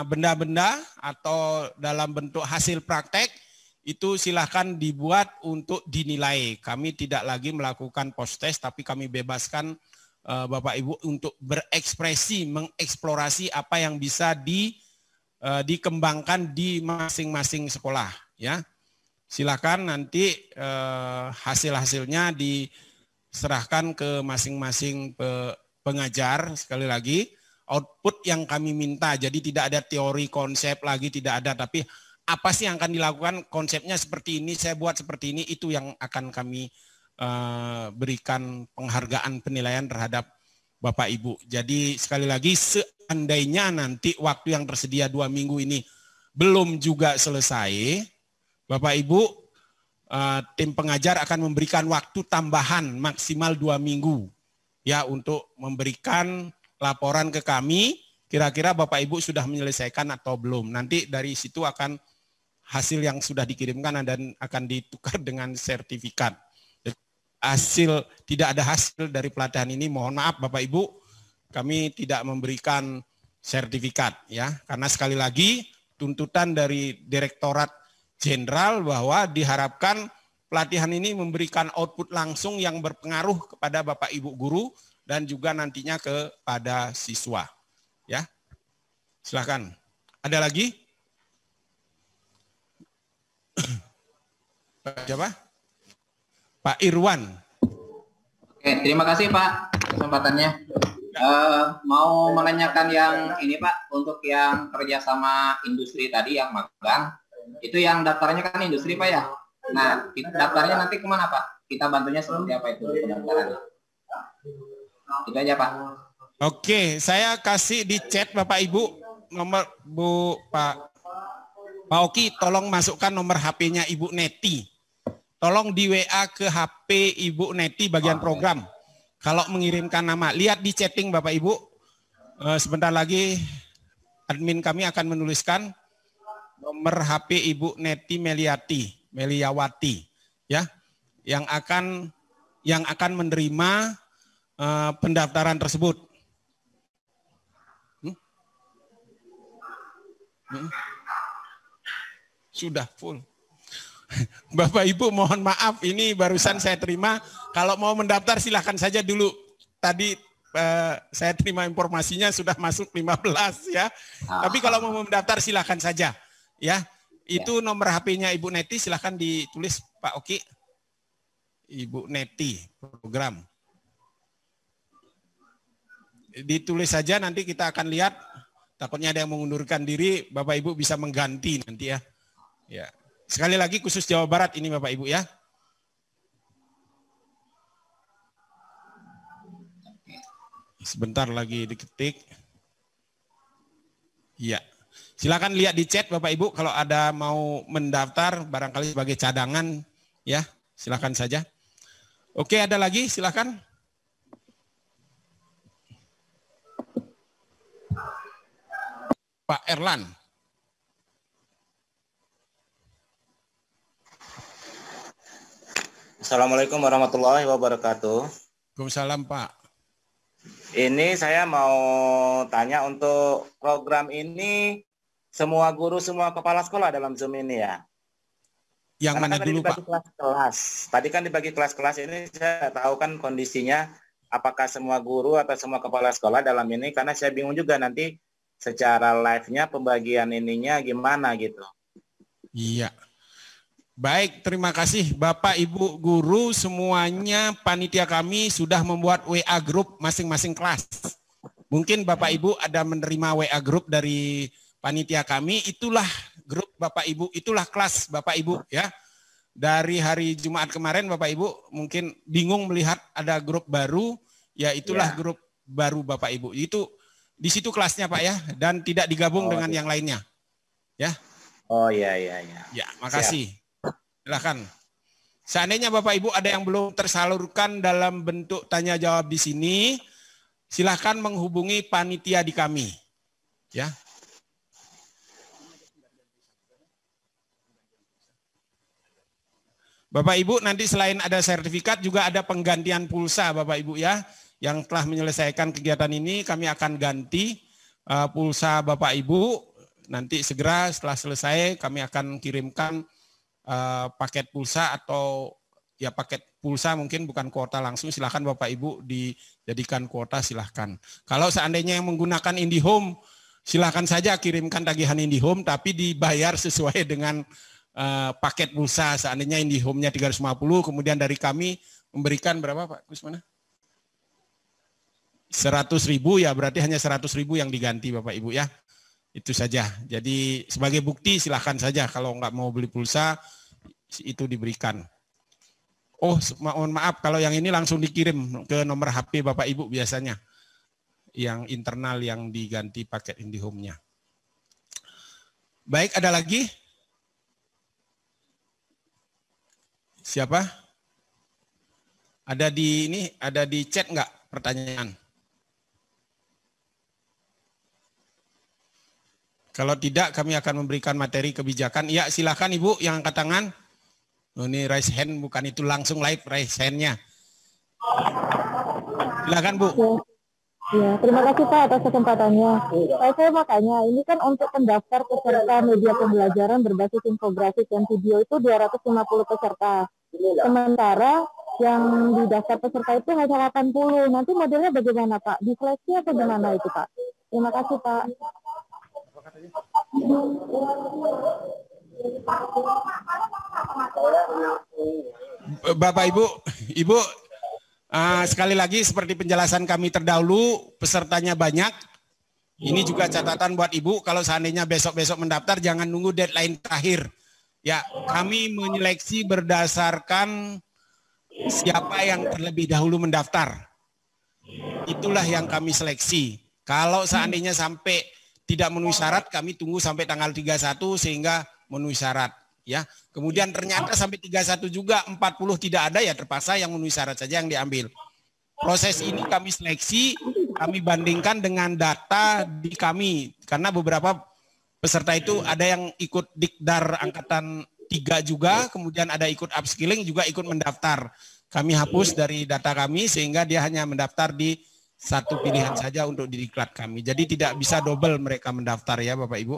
benda-benda atau dalam bentuk hasil praktek itu silahkan dibuat untuk dinilai. Kami tidak lagi melakukan post test tapi kami bebaskan Bapak Ibu untuk berekspresi, mengeksplorasi apa yang bisa dikembangkan di masing-masing sekolah ya. Silakan nanti hasil-hasilnya diserahkan ke masing-masing pengajar. Sekali lagi output yang kami minta, jadi tidak ada teori konsep lagi, tidak ada, tapi apa sih yang akan dilakukan, konsepnya seperti ini, saya buat seperti ini, itu yang akan kami berikan penghargaan penilaian terhadap Bapak Ibu. Jadi sekali lagi seandainya nanti waktu yang tersedia 2 minggu ini belum juga selesai, Bapak Ibu tim pengajar akan memberikan waktu tambahan maksimal 2 minggu ya untuk memberikan laporan ke kami kira-kira Bapak Ibu sudah menyelesaikan atau belum. Nanti dari situ akan hasil yang sudah dikirimkan dan akan ditukar dengan sertifikat. Tidak ada hasil dari pelatihan ini, mohon maaf Bapak Ibu, kami tidak memberikan sertifikat ya, karena sekali lagi tuntutan dari Direktorat Jenderal bahwa diharapkan pelatihan ini memberikan output langsung yang berpengaruh kepada Bapak Ibu guru dan juga nantinya kepada siswa ya. Silakan. Ada lagi? Siapa? Pak Irwan. Oke, terima kasih Pak kesempatannya. Mau menanyakan yang ini Pak, untuk yang kerjasama industri tadi yang magang, itu yang daftarnya kan industri Pak ya. Nah, daftarnya nanti kemana Pak? Kita bantunya seperti apa itu pendaftaran? Itu aja Pak. Oke, saya kasih di chat Bapak Ibu nomor Pak Oki, tolong masukkan nomor HP-nya Ibu Neti. Tolong di WA ke HP Ibu Neti bagian program. Kalau mengirimkan nama, lihat di chatting Bapak Ibu. Sebentar lagi admin kami akan menuliskan nomor HP Ibu Neti Meliawati ya, yang akan menerima pendaftaran tersebut. Sudah full. Bapak Ibu mohon maaf, ini barusan saya terima. Kalau mau mendaftar silahkan saja dulu. Tadi saya terima informasinya sudah masuk 15 ya. Tapi kalau mau mendaftar silahkan saja ya. Itu nomor HP-nya Ibu Neti, silahkan ditulis Pak Oki. Ibu Neti, program. Ditulis saja, nanti kita akan lihat. Takutnya ada yang mengundurkan diri, Bapak Ibu bisa mengganti nanti ya. Ya. Sekali lagi khusus Jawa Barat ini Bapak Ibu ya. Sebentar lagi diketik. Ya. Silakan lihat di chat Bapak Ibu kalau ada mau mendaftar barangkali sebagai cadangan ya, silakan saja. Oke, ada lagi silakan. Pak Erlan. Assalamualaikum warahmatullahi wabarakatuh. Waalaikumsalam Pak. Ini saya mau tanya untuk program ini semua guru, semua kepala sekolah dalam Zoom ini ya? Yang karena mana kan dulu Pak? Kelas-kelas. Tadi kan dibagi kelas-kelas ini saya tahu kan kondisinya apakah semua guru atau semua kepala sekolah dalam ini, karena saya bingung juga nanti secara live-nya pembagian ininya gimana gitu. Iya. Baik, terima kasih Bapak Ibu guru semuanya, panitia kami sudah membuat WA group masing-masing kelas. Mungkin Bapak Ibu ada menerima WA group dari panitia kami, itulah grup Bapak Ibu, itulah kelas Bapak Ibu ya. Dari hari Jumat kemarin Bapak Ibu mungkin bingung melihat ada grup baru, ya itulah grup baru Bapak Ibu. Itu di situ kelasnya Pak ya, dan tidak digabung dengan yang lainnya. Ya. Oh iya. Ya, makasih. Silakan. Seandainya Bapak Ibu ada yang belum tersalurkan dalam bentuk tanya jawab di sini, silakan menghubungi panitia di kami. Ya. Bapak Ibu nanti selain ada sertifikat juga ada penggantian pulsa Bapak Ibu ya. Yang telah menyelesaikan kegiatan ini kami akan ganti pulsa Bapak Ibu. Nanti segera setelah selesai kami akan kirimkan paket pulsa atau ya paket pulsa mungkin bukan kuota langsung, silahkan Bapak Ibu dijadikan kuota silahkan. Kalau seandainya yang menggunakan IndiHome silahkan saja kirimkan tagihan IndiHome tapi dibayar sesuai dengan paket pulsa. Seandainya IndiHome-nya 350 kemudian dari kami memberikan berapa Pak Gus mana? 100.000 ya, berarti hanya 100.000 yang diganti Bapak Ibu ya. Itu saja. Jadi sebagai bukti silahkan saja kalau nggak mau beli pulsa itu diberikan. Oh mohon maaf kalau yang ini langsung dikirim ke nomor HP Bapak Ibu biasanya. Yang internal yang diganti paket IndiHome-nya. Baik, ada lagi? Siapa? Ada di chat nggak pertanyaan? Kalau tidak, kami akan memberikan materi kebijakan. Ya, silakan Ibu yang angkat tangan. Oh, ini raise hand, bukan itu langsung live raise hand-nya. Silakan Bu. Ya, terima kasih Pak atas kesempatannya. Saya mau tanya, ini kan untuk pendaftar peserta media pembelajaran berbasis infografis dan video itu 250 peserta. Sementara yang didaftar peserta itu hanya 80. Nanti modelnya bagaimana Pak? Diseleksi atau gimana itu Pak? Terima kasih Pak. Bapak Ibu, sekali lagi seperti penjelasan kami terdahulu, pesertanya banyak. Ini juga catatan buat Ibu, kalau seandainya besok-besok mendaftar jangan nunggu deadline terakhir. Ya, kami menyeleksi berdasarkan siapa yang terlebih dahulu mendaftar. Itulah yang kami seleksi. Kalau seandainya sampai tidak memenuhi syarat, kami tunggu sampai tanggal 31 sehingga memenuhi syarat. Ya, kemudian ternyata sampai 31 juga 40 tidak ada, ya terpaksa yang memenuhi syarat saja yang diambil. Proses ini kami seleksi, kami bandingkan dengan data di kami, karena beberapa peserta itu ada yang ikut Dikdar angkatan 3 juga, kemudian ada ikut upskilling juga ikut mendaftar. Kami hapus dari data kami sehingga dia hanya mendaftar di satu pilihan saja untuk di diklat kami. Jadi tidak bisa double mereka mendaftar ya Bapak Ibu.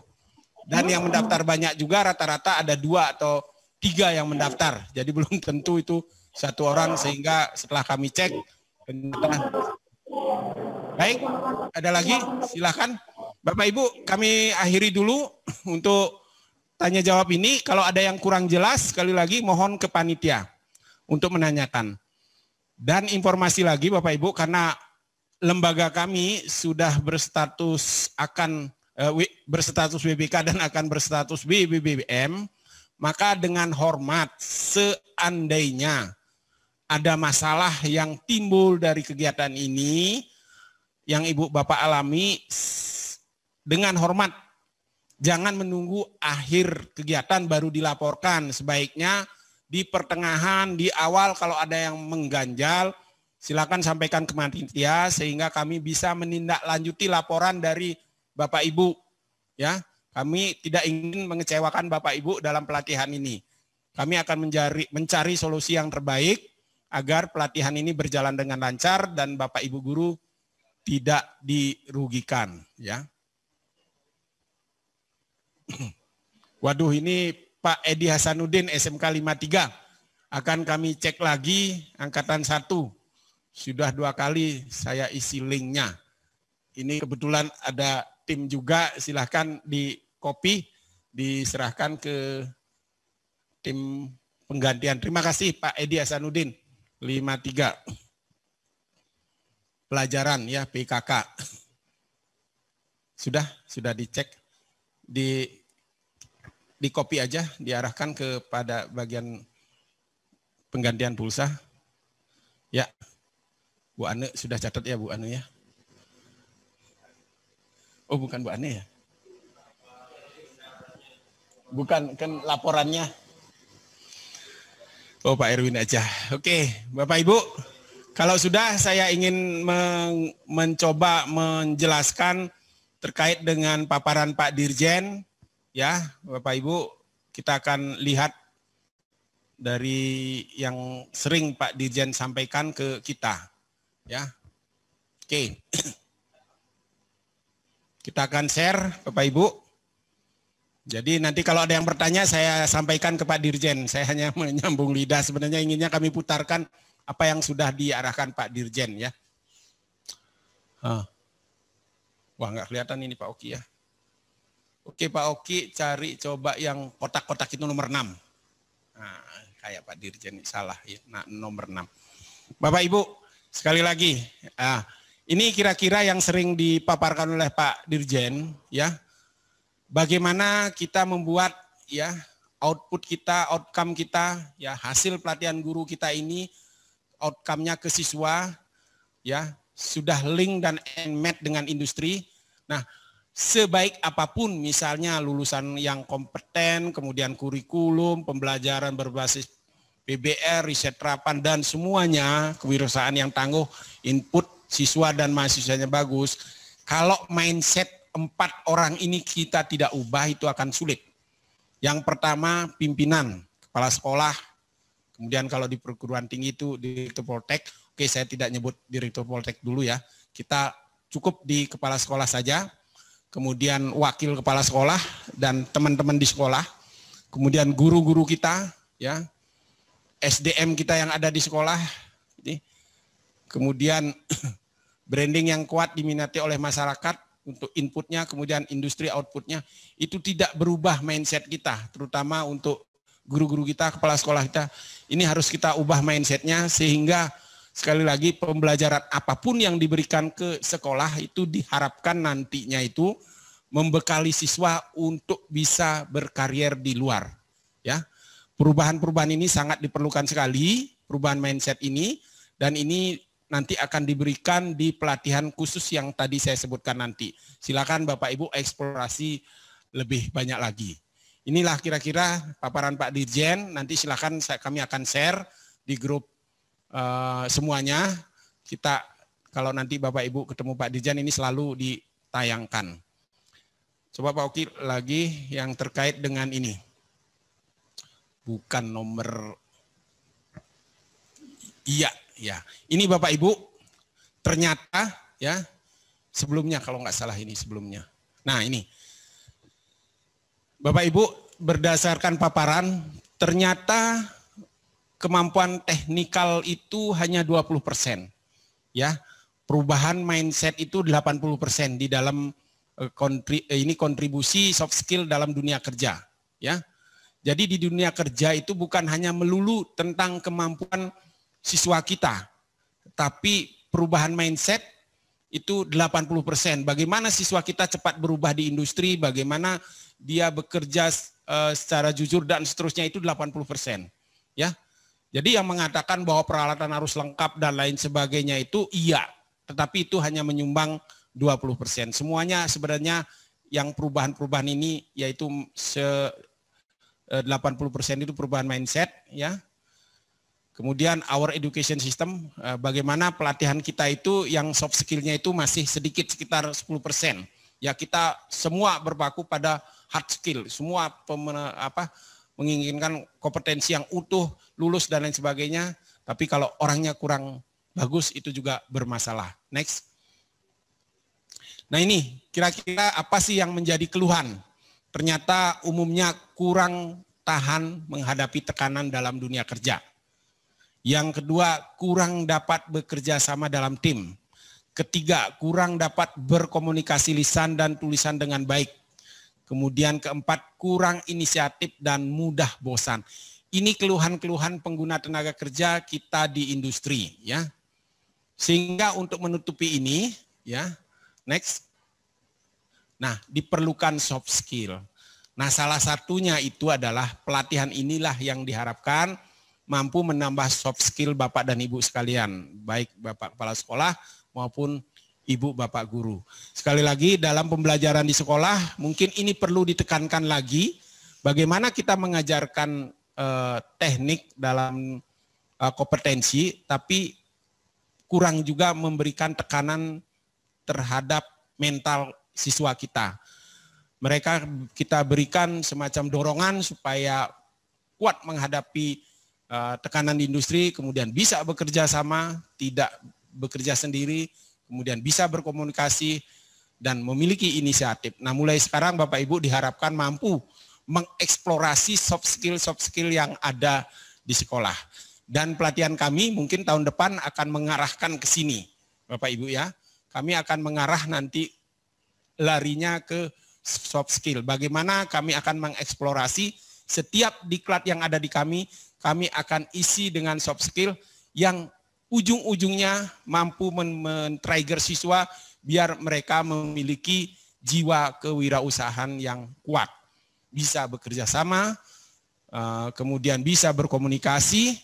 Dan yang mendaftar banyak juga rata-rata ada 2 atau 3 yang mendaftar. Jadi belum tentu itu satu orang, sehingga setelah kami cek. Baik, ada lagi? Silakan. Bapak Ibu, kami akhiri dulu untuk tanya jawab ini. Kalau ada yang kurang jelas, sekali lagi mohon ke panitia. untuk menanyakan. Dan informasi lagi Bapak Ibu, karena lembaga kami sudah berstatus berstatus BBK dan akan berstatus BBBM, maka dengan hormat seandainya ada masalah yang timbul dari kegiatan ini yang Ibu Bapak alami, dengan hormat jangan menunggu akhir kegiatan baru dilaporkan. Sebaiknya di pertengahan, di awal kalau ada yang mengganjal, silakan sampaikan ke panitia sehingga kami bisa menindaklanjuti laporan dari Bapak Ibu. Ya, kami tidak ingin mengecewakan Bapak Ibu dalam pelatihan ini. Kami akan mencari solusi yang terbaik agar pelatihan ini berjalan dengan lancar dan Bapak Ibu guru tidak dirugikan. Ya. Waduh, ini Pak Edi Hasanuddin SMK 53 akan kami cek lagi angkatan 1. Sudah 2 kali saya isi linknya. Ini kebetulan ada tim juga, silahkan di copy, diserahkan ke tim penggantian. Terima kasih Pak Edi Hasanuddin 53. Pelajaran ya PKK. Sudah dicek. Di copy aja, diarahkan kepada bagian penggantian pulsa. Ya, Bu Ane sudah catat ya Bu Ane ya. Oh bukan Bu Ane ya. Bukan, kan laporannya. Oh Pak Erwin aja. Oke, Bapak Ibu, kalau sudah saya ingin mencoba menjelaskan terkait dengan paparan Pak Dirjen. Ya, Bapak Ibu, kita akan lihat dari yang sering Pak Dirjen sampaikan ke kita. Ya, oke. Kita akan share, Bapak Ibu. Jadi nanti kalau ada yang bertanya, saya sampaikan ke Pak Dirjen. Saya hanya menyambung lidah. Sebenarnya inginnya kami putarkan apa yang sudah diarahkan Pak Dirjen. Ya. Wah, nggak kelihatan ini Pak Oki ya. Oke Pak Oki, cari coba yang kotak-kotak itu nomor 6. Nah, kayak Pak Dirjen salah ya, nah, nomor 6. Bapak Ibu, sekali lagi, ini kira-kira yang sering dipaparkan oleh Pak Dirjen, ya. Bagaimana kita membuat ya output kita, outcome kita, ya hasil pelatihan guru kita ini, outcome-nya ke siswa, ya sudah link dan match dengan industri. Nah, sebaik apapun misalnya lulusan yang kompeten, kemudian kurikulum, pembelajaran berbasis PBR, riset terapan, dan semuanya kewirausahaan yang tangguh, input siswa dan mahasiswanya bagus. Kalau mindset 4 orang ini kita tidak ubah, itu akan sulit. Yang pertama pimpinan, kepala sekolah, kemudian kalau di perguruan tinggi itu Direktur Poltek, oke saya tidak nyebut Direktur Poltek dulu ya, kita cukup di kepala sekolah saja. Kemudian wakil kepala sekolah dan teman-teman di sekolah, kemudian guru-guru kita, ya, SDM kita yang ada di sekolah, kemudian branding yang kuat diminati oleh masyarakat untuk inputnya, kemudian industri outputnya, itu tidak berubah mindset kita, terutama untuk guru-guru kita, kepala sekolah kita, ini harus kita ubah mindsetnya sehingga sekali lagi pembelajaran apapun yang diberikan ke sekolah itu diharapkan nantinya itu membekali siswa untuk bisa berkarier di luar. Ya, perubahan-perubahan ini sangat diperlukan sekali, perubahan mindset ini, dan ini nanti akan diberikan di pelatihan khusus yang tadi saya sebutkan nanti. Silakan Bapak Ibu eksplorasi lebih banyak lagi. Inilah kira-kira paparan Pak Dirjen, nanti silakan kami akan share di grup semuanya. Kita kalau nanti Bapak Ibu ketemu Pak Dirjen ini selalu ditayangkan. Coba Pak Oki lagi yang terkait dengan ini. Bukan nomor, iya, ya. Ini Bapak Ibu, ternyata ya sebelumnya kalau nggak salah ini sebelumnya. Nah ini, Bapak Ibu berdasarkan paparan, ternyata kemampuan teknikal itu hanya 20%. Ya, perubahan mindset itu 80% di dalam ini kontribusi soft skill dalam dunia kerja. Ya, Jadi di dunia kerja itu bukan hanya melulu tentang kemampuan siswa kita, tapi perubahan mindset itu 80%. Bagaimana siswa kita cepat berubah di industri, bagaimana dia bekerja secara jujur dan seterusnya itu 80%. Ya. Jadi yang mengatakan bahwa peralatan harus lengkap dan lain sebagainya itu iya, tetapi itu hanya menyumbang 20%. Semuanya sebenarnya yang perubahan-perubahan ini yaitu 80% itu perubahan mindset, ya. Kemudian our education system, bagaimana pelatihan kita itu yang soft skill-nya itu masih sedikit, sekitar 10%. Ya, kita semua berpaku pada hard skill, semua menginginkan kompetensi yang utuh, lulus dan lain sebagainya. Tapi kalau orangnya kurang bagus itu juga bermasalah. Next. Nah ini kira-kira apa sih yang menjadi keluhan? Ternyata umumnya kurang tahan menghadapi tekanan dalam dunia kerja. Yang kedua, kurang dapat bekerja sama dalam tim. Ketiga, kurang dapat berkomunikasi lisan dan tulisan dengan baik. Kemudian keempat, kurang inisiatif dan mudah bosan. Ini keluhan-keluhan pengguna tenaga kerja kita di industri, ya. Sehingga untuk menutupi ini, ya, next. Nah, diperlukan soft skill. Nah, salah satunya itu adalah pelatihan inilah yang diharapkan mampu menambah soft skill Bapak dan Ibu sekalian, baik Bapak Kepala Sekolah maupun Ibu Bapak Guru. Sekali lagi dalam pembelajaran di sekolah mungkin ini perlu ditekankan lagi bagaimana kita mengajarkan teknik dalam kompetensi, tapi kurang juga memberikan tekanan terhadap mental siswa kita. Mereka kita berikan semacam dorongan supaya kuat menghadapi tekanan di industri, kemudian bisa bekerja sama, tidak bekerja sendiri, kemudian bisa berkomunikasi dan memiliki inisiatif. Nah, mulai sekarang Bapak Ibu diharapkan mampu mengeksplorasi soft skill yang ada di sekolah. Dan pelatihan kami mungkin tahun depan akan mengarahkan ke sini, Bapak Ibu ya. Kami akan mengarah nanti larinya ke soft skill. Bagaimana kami akan mengeksplorasi setiap diklat yang ada di kami akan isi dengan soft skill yang ujung-ujungnya mampu men-trigger siswa biar mereka memiliki jiwa kewirausahaan yang kuat. Bisa bekerja sama, kemudian bisa berkomunikasi,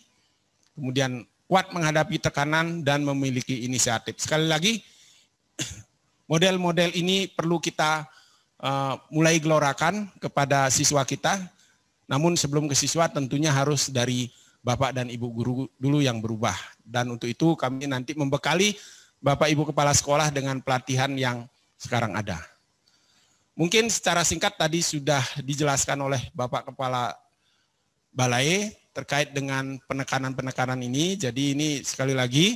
kemudian kuat menghadapi tekanan dan memiliki inisiatif. Sekali lagi, model-model ini perlu kita mulai gelorakan kepada siswa kita. Namun sebelum ke siswa tentunya harus dari Bapak dan Ibu Guru dulu yang berubah. Dan untuk itu kami nanti membekali Bapak Ibu Kepala Sekolah dengan pelatihan yang sekarang ada. Mungkin secara singkat tadi sudah dijelaskan oleh Bapak Kepala Balai terkait dengan penekanan-penekanan ini. Jadi ini sekali lagi,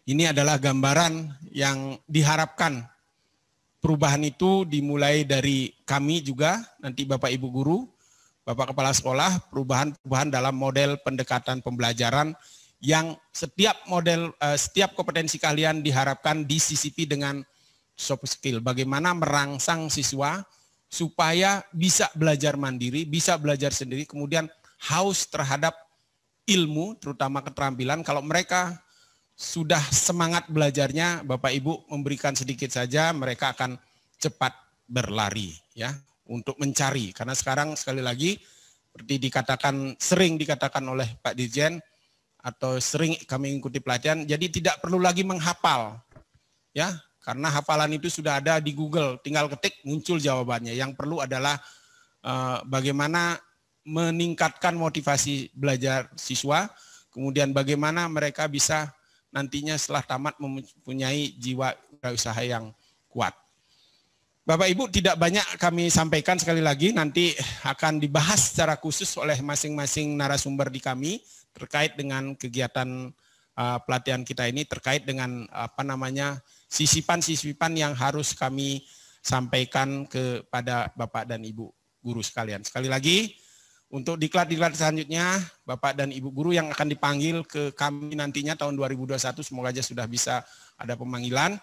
ini adalah gambaran yang diharapkan perubahan itu dimulai dari kami juga, nanti Bapak Ibu Guru, Bapak Kepala Sekolah, perubahan-perubahan dalam model pendekatan pembelajaran yang setiap kompetensi kalian diharapkan disisipi dengan soft skill. Bagaimana merangsang siswa supaya bisa belajar mandiri, bisa belajar sendiri, kemudian haus terhadap ilmu, terutama keterampilan. Kalau mereka sudah semangat belajarnya, Bapak Ibu memberikan sedikit saja, mereka akan cepat berlari, ya, untuk mencari. Karena sekarang sekali lagi seperti sering dikatakan oleh Pak Dirjen atau sering kami ikuti pelatihan, jadi tidak perlu lagi menghafal, ya, karena hafalan itu sudah ada di Google, tinggal ketik muncul jawabannya. Yang perlu adalah bagaimana meningkatkan motivasi belajar siswa, kemudian bagaimana mereka bisa nantinya setelah tamat mempunyai jiwa usaha yang kuat. Bapak Ibu, tidak banyak kami sampaikan, sekali lagi nanti akan dibahas secara khusus oleh masing-masing narasumber di kami terkait dengan kegiatan pelatihan kita ini, terkait dengan sisipan-sisipan yang harus kami sampaikan kepada Bapak dan Ibu Guru sekalian. Sekali lagi, untuk diklat-diklat selanjutnya, Bapak dan Ibu Guru yang akan dipanggil ke kami nantinya tahun 2021, semoga aja sudah bisa ada pemanggilan.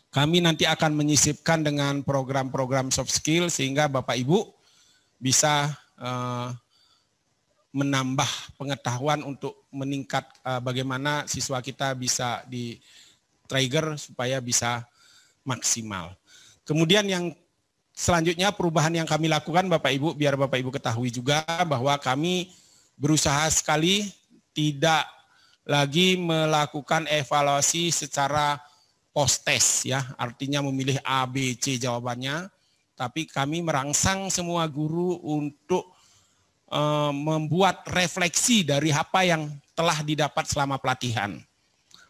Kami nanti akan menyisipkan dengan program-program soft skill sehingga Bapak Ibu bisa menambah pengetahuan untuk meningkat bagaimana siswa kita bisa di-trigger supaya bisa maksimal. Kemudian yang selanjutnya perubahan yang kami lakukan Bapak Ibu, biar Bapak Ibu ketahui juga bahwa kami berusaha sekali tidak lagi melakukan evaluasi secara post-test ya, artinya memilih A, B, C jawabannya, tapi kami merangsang semua guru untuk membuat refleksi dari apa yang telah didapat selama pelatihan.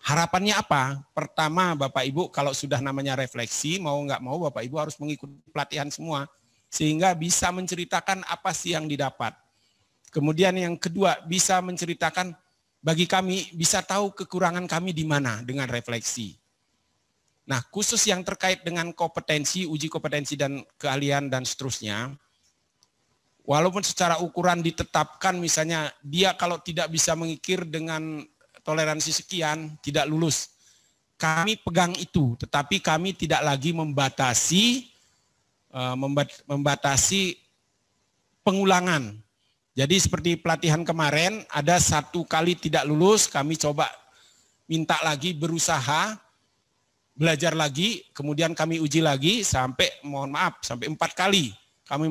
Harapannya apa? Pertama Bapak Ibu kalau sudah namanya refleksi, mau nggak mau Bapak Ibu harus mengikuti pelatihan semua, sehingga bisa menceritakan apa sih yang didapat. Kemudian yang kedua bisa menceritakan bagi kami, bisa tahu kekurangan kami di mana dengan refleksi. Nah khusus yang terkait dengan kompetensi, uji kompetensi dan keahlian dan seterusnya, walaupun secara ukuran ditetapkan misalnya dia kalau tidak bisa mengikir dengan toleransi sekian tidak lulus. Kami pegang itu, tetapi kami tidak lagi membatasi pengulangan. Jadi seperti pelatihan kemarin ada 1 kali tidak lulus, kami coba minta lagi berusaha, belajar lagi, kemudian kami uji lagi sampai mohon maaf sampai 4 kali. Kami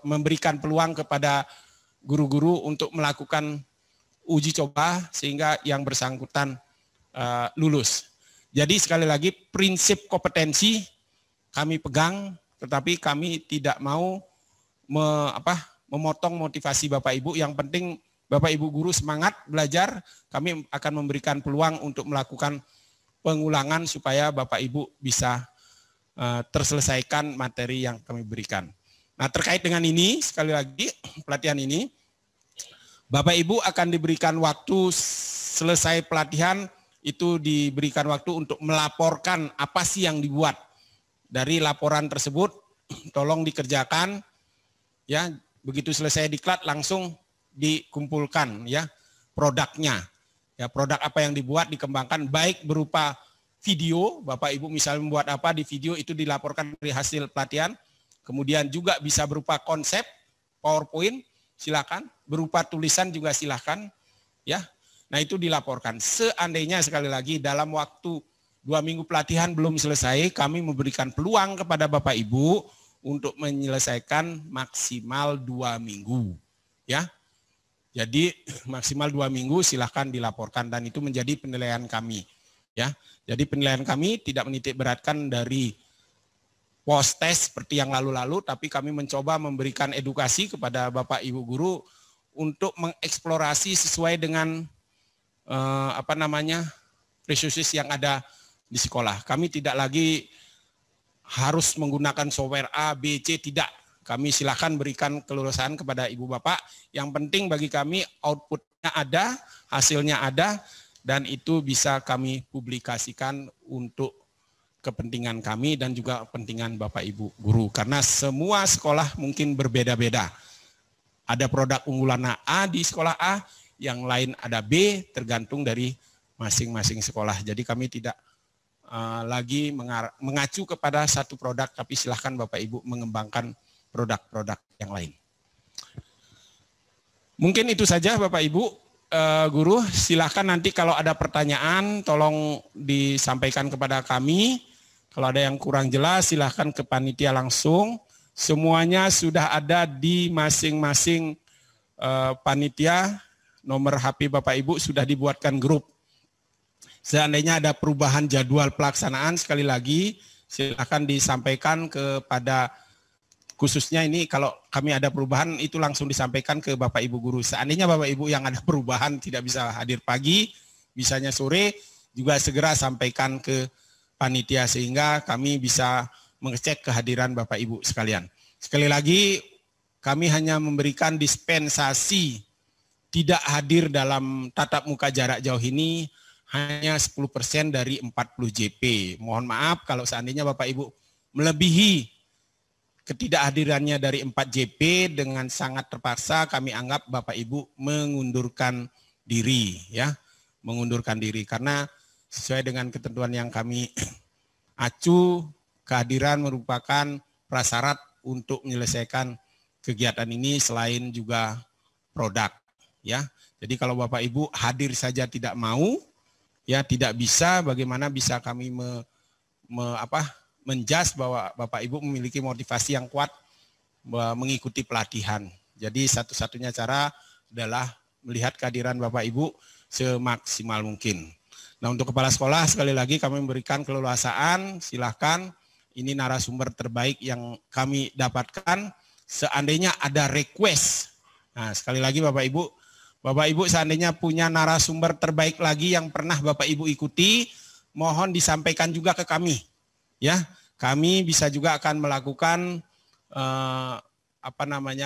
memberikan peluang kepada guru-guru untuk melakukan uji coba sehingga yang bersangkutan lulus. Jadi sekali lagi prinsip kompetensi kami pegang, tetapi kami tidak mau memotong motivasi Bapak Ibu. Yang penting Bapak Ibu guru semangat belajar, kami akan memberikan peluang untuk melakukan pengulangan supaya Bapak Ibu bisa terselesaikan materi yang kami berikan. Nah terkait dengan ini, sekali lagi pelatihan ini, Bapak Ibu akan diberikan waktu selesai pelatihan, itu diberikan waktu untuk melaporkan apa sih yang dibuat. Dari laporan tersebut, tolong dikerjakan, ya begitu selesai diklat langsung dikumpulkan ya produknya. Ya produk apa yang dibuat dikembangkan, baik berupa video, Bapak Ibu misalnya membuat apa di video itu dilaporkan dari hasil pelatihan. Kemudian juga bisa berupa konsep, PowerPoint, silakan. Berupa tulisan juga silakan. Ya, nah itu dilaporkan. Seandainya sekali lagi dalam waktu 2 minggu pelatihan belum selesai, kami memberikan peluang kepada Bapak Ibu untuk menyelesaikan maksimal 2 minggu. Ya, jadi maksimal 2 minggu silakan dilaporkan dan itu menjadi penilaian kami. Ya, jadi penilaian kami tidak menitik beratkan dari post test seperti yang lalu-lalu, tapi kami mencoba memberikan edukasi kepada Bapak Ibu guru untuk mengeksplorasi sesuai dengan resources yang ada di sekolah. Kami tidak lagi harus menggunakan software A, B, C, tidak. Kami silakan berikan kelulusan kepada Ibu Bapak. Yang penting bagi kami outputnya ada, hasilnya ada, dan itu bisa kami publikasikan untuk kepentingan kami dan juga kepentingan Bapak Ibu guru. Karena semua sekolah mungkin berbeda-beda. Ada produk unggulan A di sekolah A, yang lain ada B, tergantung dari masing-masing sekolah. Jadi kami tidak lagi mengacu kepada satu produk, tapi silahkan Bapak Ibu mengembangkan produk-produk yang lain. Mungkin itu saja Bapak Ibu guru, silahkan nanti kalau ada pertanyaan tolong disampaikan kepada kami. Kalau ada yang kurang jelas silahkan ke panitia langsung. Semuanya sudah ada di masing-masing panitia. Nomor HP Bapak Ibu sudah dibuatkan grup. Seandainya ada perubahan jadwal pelaksanaan, sekali lagi silahkan disampaikan kepada, khususnya ini kalau kami ada perubahan itu langsung disampaikan ke Bapak Ibu guru. Seandainya Bapak Ibu yang ada perubahan tidak bisa hadir pagi, bisanya sore, juga segera sampaikan ke panitia sehingga kami bisa mengecek kehadiran Bapak Ibu sekalian. Sekali lagi kami hanya memberikan dispensasi tidak hadir dalam tatap muka jarak jauh ini hanya 10% dari 40 JP. Mohon maaf kalau seandainya Bapak Ibu melebihi ketidakhadirannya dari 4 JP dengan sangat terpaksa, kami anggap Bapak Ibu mengundurkan diri ya, mengundurkan diri karena sesuai dengan ketentuan yang kami acu, kehadiran merupakan prasyarat untuk menyelesaikan kegiatan ini selain juga produk, ya. Jadi kalau Bapak Ibu hadir saja tidak mau, ya tidak bisa, bagaimana bisa kami menjas bahwa Bapak Ibu memiliki motivasi yang kuat mengikuti pelatihan. Jadi satu-satunya cara adalah melihat kehadiran Bapak Ibu semaksimal mungkin. Nah, untuk kepala sekolah sekali lagi kami memberikan keleluasaan, silahkan, ini narasumber terbaik yang kami dapatkan. Seandainya ada request, nah sekali lagi Bapak Ibu seandainya punya narasumber terbaik lagi yang pernah Bapak Ibu ikuti, mohon disampaikan juga ke kami. Ya, kami bisa juga akan melakukan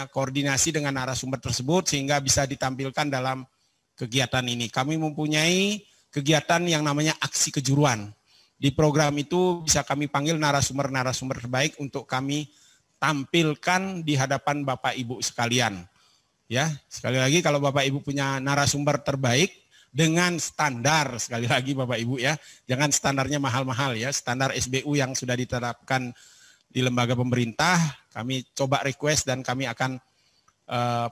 koordinasi dengan narasumber tersebut sehingga bisa ditampilkan dalam kegiatan ini. Kami mempunyai kegiatan yang namanya aksi kejuruan. Di program itu bisa kami panggil narasumber-narasumber terbaik untuk kami tampilkan di hadapan Bapak Ibu sekalian. Ya, sekali lagi kalau Bapak Ibu punya narasumber terbaik dengan standar, sekali lagi Bapak Ibu ya, jangan standarnya mahal-mahal ya, standar SBU yang sudah ditetapkan di lembaga pemerintah, kami coba request dan kami akan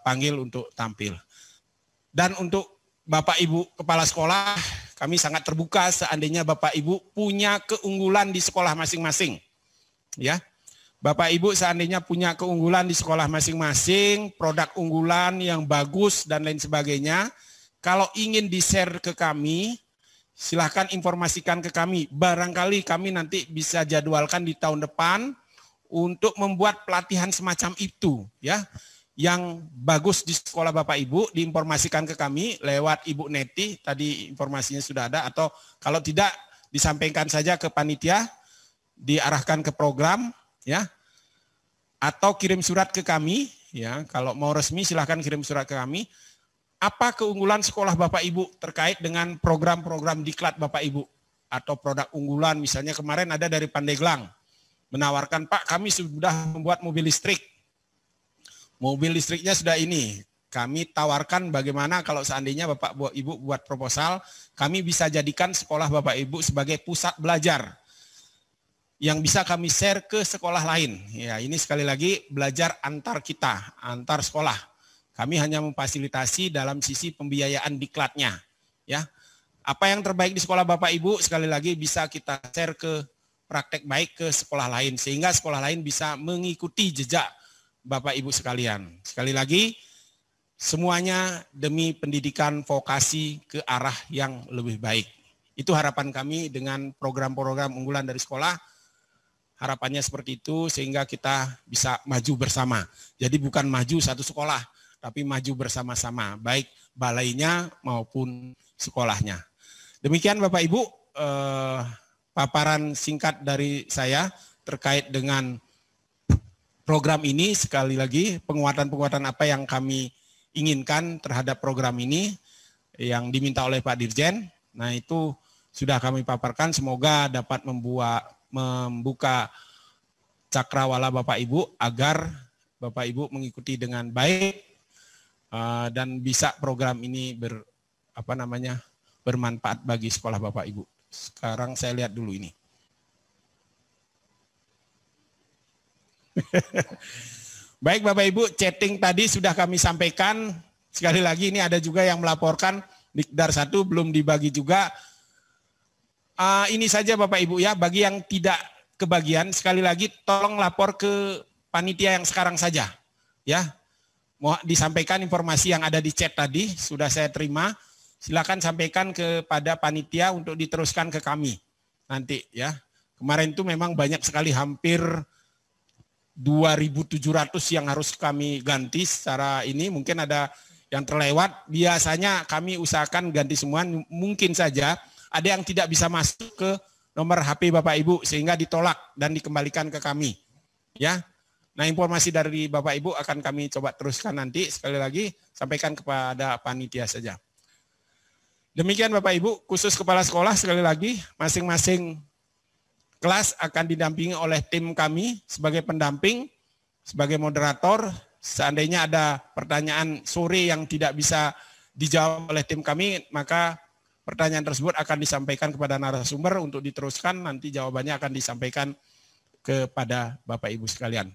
panggil untuk tampil. Dan untuk Bapak Ibu kepala sekolah, kami sangat terbuka seandainya Bapak Ibu punya keunggulan di sekolah masing-masing. Ya. Bapak Ibu seandainya punya keunggulan di sekolah masing-masing, produk unggulan yang bagus dan lain sebagainya, kalau ingin di-share ke kami, silahkan informasikan ke kami. Barangkali kami nanti bisa jadwalkan di tahun depan untuk membuat pelatihan semacam itu, ya, yang bagus di sekolah Bapak Ibu, diinformasikan ke kami lewat Ibu Neti, tadi informasinya sudah ada, atau kalau tidak disampaikan saja ke panitia, diarahkan ke program, ya, atau kirim surat ke kami, ya, kalau mau resmi silahkan kirim surat ke kami. Apa keunggulan sekolah Bapak Ibu terkait dengan program-program diklat Bapak Ibu atau produk unggulan, misalnya kemarin ada dari Pandeglang menawarkan, Pak, kami sudah membuat mobil listrik. Mobil listriknya sudah ini. Kami tawarkan bagaimana kalau seandainya Bapak Ibu buat proposal, kami bisa jadikan sekolah Bapak Ibu sebagai pusat belajar yang bisa kami share ke sekolah lain. Ya, ini sekali lagi belajar antar kita, antar sekolah. Kami hanya memfasilitasi dalam sisi pembiayaan diklatnya. Ya, apa yang terbaik di sekolah Bapak Ibu sekali lagi bisa kita share ke praktek baik ke sekolah lain sehingga sekolah lain bisa mengikuti jejak Bapak Ibu sekalian. Sekali lagi semuanya demi pendidikan vokasi ke arah yang lebih baik. Itu harapan kami dengan program-program unggulan dari sekolah. Harapannya seperti itu sehingga kita bisa maju bersama. Jadi bukan maju satu sekolah, tapi maju bersama-sama, baik balainya maupun sekolahnya. Demikian Bapak Ibu, paparan singkat dari saya terkait dengan program ini. Sekali lagi penguatan-penguatan apa yang kami inginkan terhadap program ini yang diminta oleh Pak Dirjen. Nah itu sudah kami paparkan, semoga dapat membuka cakrawala Bapak Ibu agar Bapak Ibu mengikuti dengan baik dan bisa program ini bermanfaat bagi sekolah Bapak Ibu. Sekarang saya lihat dulu ini. Baik Bapak Ibu, chatting tadi sudah kami sampaikan. Sekali lagi ini ada juga yang melaporkan Dikdar 1 belum dibagi juga. Ini saja Bapak Ibu ya, bagi yang tidak kebagian sekali lagi tolong lapor ke panitia yang sekarang saja ya. Mau disampaikan informasi yang ada di chat tadi sudah saya terima, silakan sampaikan kepada panitia untuk diteruskan ke kami nanti ya. Kemarin itu memang banyak sekali, hampir 2.700 yang harus kami ganti secara ini, mungkin ada yang terlewat. Biasanya kami usahakan ganti semua, mungkin saja ada yang tidak bisa masuk ke nomor HP Bapak Ibu sehingga ditolak dan dikembalikan ke kami. Ya. Nah, informasi dari Bapak Ibu akan kami coba teruskan nanti, sekali lagi sampaikan kepada panitia saja. Demikian Bapak Ibu, khusus kepala sekolah sekali lagi masing-masing kelas akan didampingi oleh tim kami sebagai pendamping, sebagai moderator. Seandainya ada pertanyaan sore yang tidak bisa dijawab oleh tim kami, maka pertanyaan tersebut akan disampaikan kepada narasumber untuk diteruskan, nanti jawabannya akan disampaikan kepada Bapak Ibu sekalian.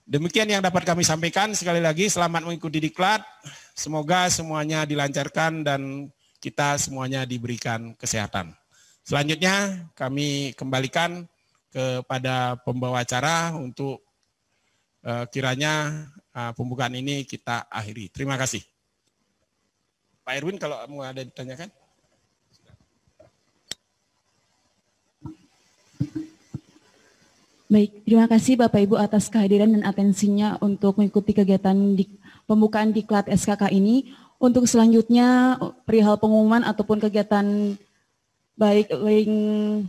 Demikian yang dapat kami sampaikan. Sekali lagi selamat mengikuti diklat. Semoga semuanya dilancarkan dan kita semuanya diberikan kesehatan. Selanjutnya kami kembalikan kepada pembawa acara untuk kiranya pembukaan ini kita akhiri. Terima kasih. Pak Erwin kalau mau ada ditanyakan. Baik, terima kasih Bapak Ibu atas kehadiran dan atensinya untuk mengikuti kegiatan pembukaan diklat SKK ini. Untuk selanjutnya perihal pengumuman ataupun kegiatan baik link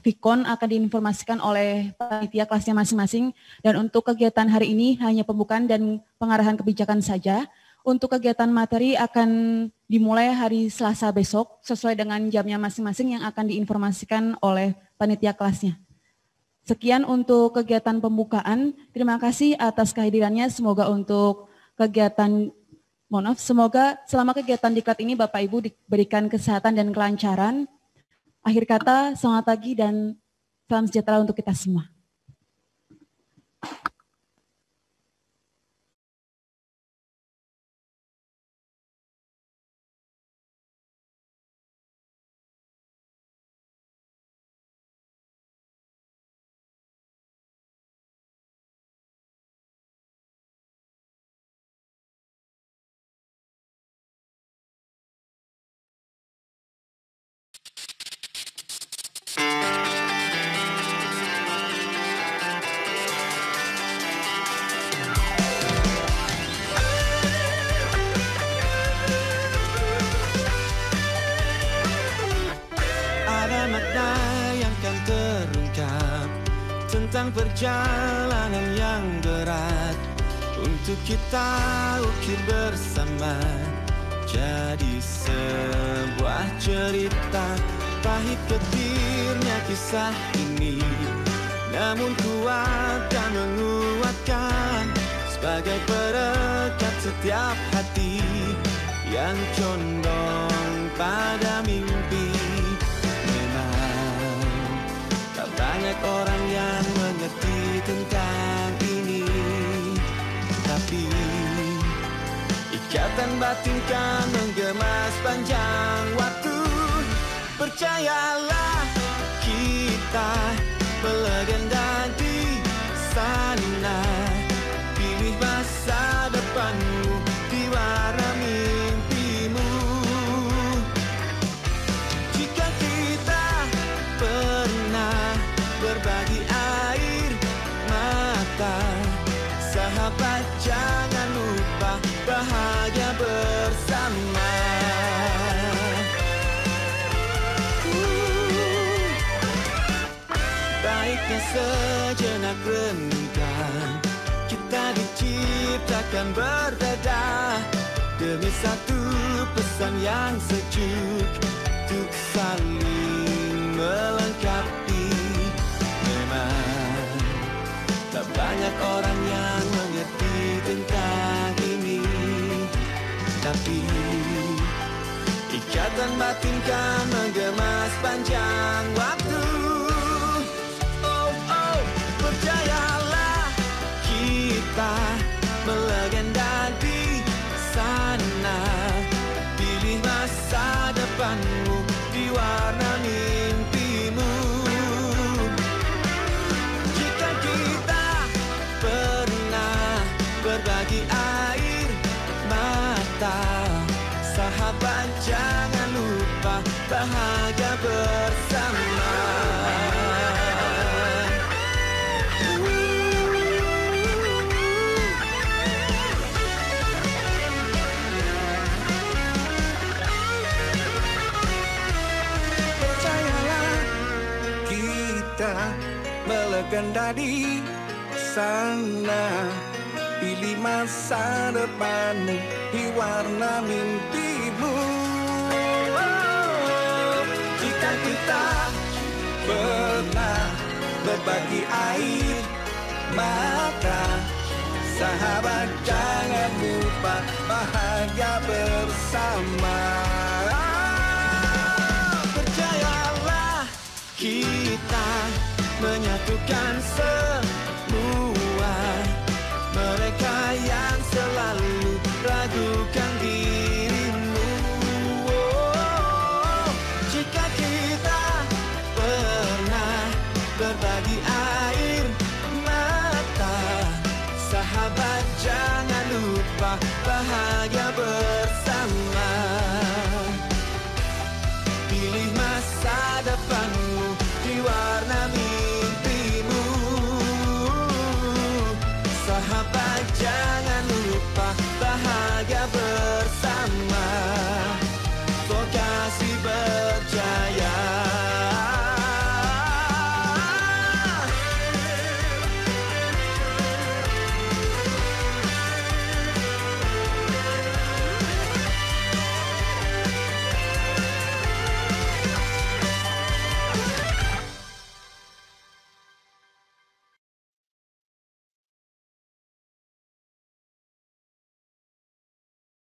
Vicon akan diinformasikan oleh panitia kelasnya masing-masing. Dan untuk kegiatan hari ini hanya pembukaan dan pengarahan kebijakan saja. Untuk kegiatan materi akan dimulai hari Selasa besok sesuai dengan jamnya masing-masing yang akan diinformasikan oleh panitia kelasnya. Sekian untuk kegiatan pembukaan. Terima kasih atas kehadirannya. Semoga untuk kegiatan, semoga selama kegiatan diklat ini Bapak Ibu diberikan kesehatan dan kelancaran. Akhir kata, selamat pagi dan salam sejahtera untuk kita semua. Tentang perjalanan yang berat untuk kita ukir bersama, jadi sebuah cerita pahit getirnya kisah ini, namun kuat dan menguatkan sebagai perekat setiap hati yang condong pada mimpi. Banyak orang yang mengerti tentang ini, tapi ikatan batin kan menggema sepanjang waktu. Percayalah, kita melegenda di sana. Pilih masa depanmu di warna mimpimu. Jika kita pernah berbagi air mata, sahabat jangan lupa bahagia bersama. Baiknya sejenak renungkan, kita diciptakan berbeda demi satu pesan yang sejuk untuk saling melengkapi. Tak banyak orang yang mengerti tentang ini, tapi ikatan batin kan menggema sepanjang waktu. Oh, oh, percayalah, kita melegenda di sana. Pilih masa depanmu di warna mimpimu. Berbagi air mata, sahabat jangan lupa bahagia bersama. Percayalah, kita melegenda di sana. Pilih masa depanmu di warna mimpimu. Jika kita pernah berbagi air mata, sahabat jangan lupa bahagia bersama. Percayalah, kita menyatukan semua. Mereka bahagia bersama.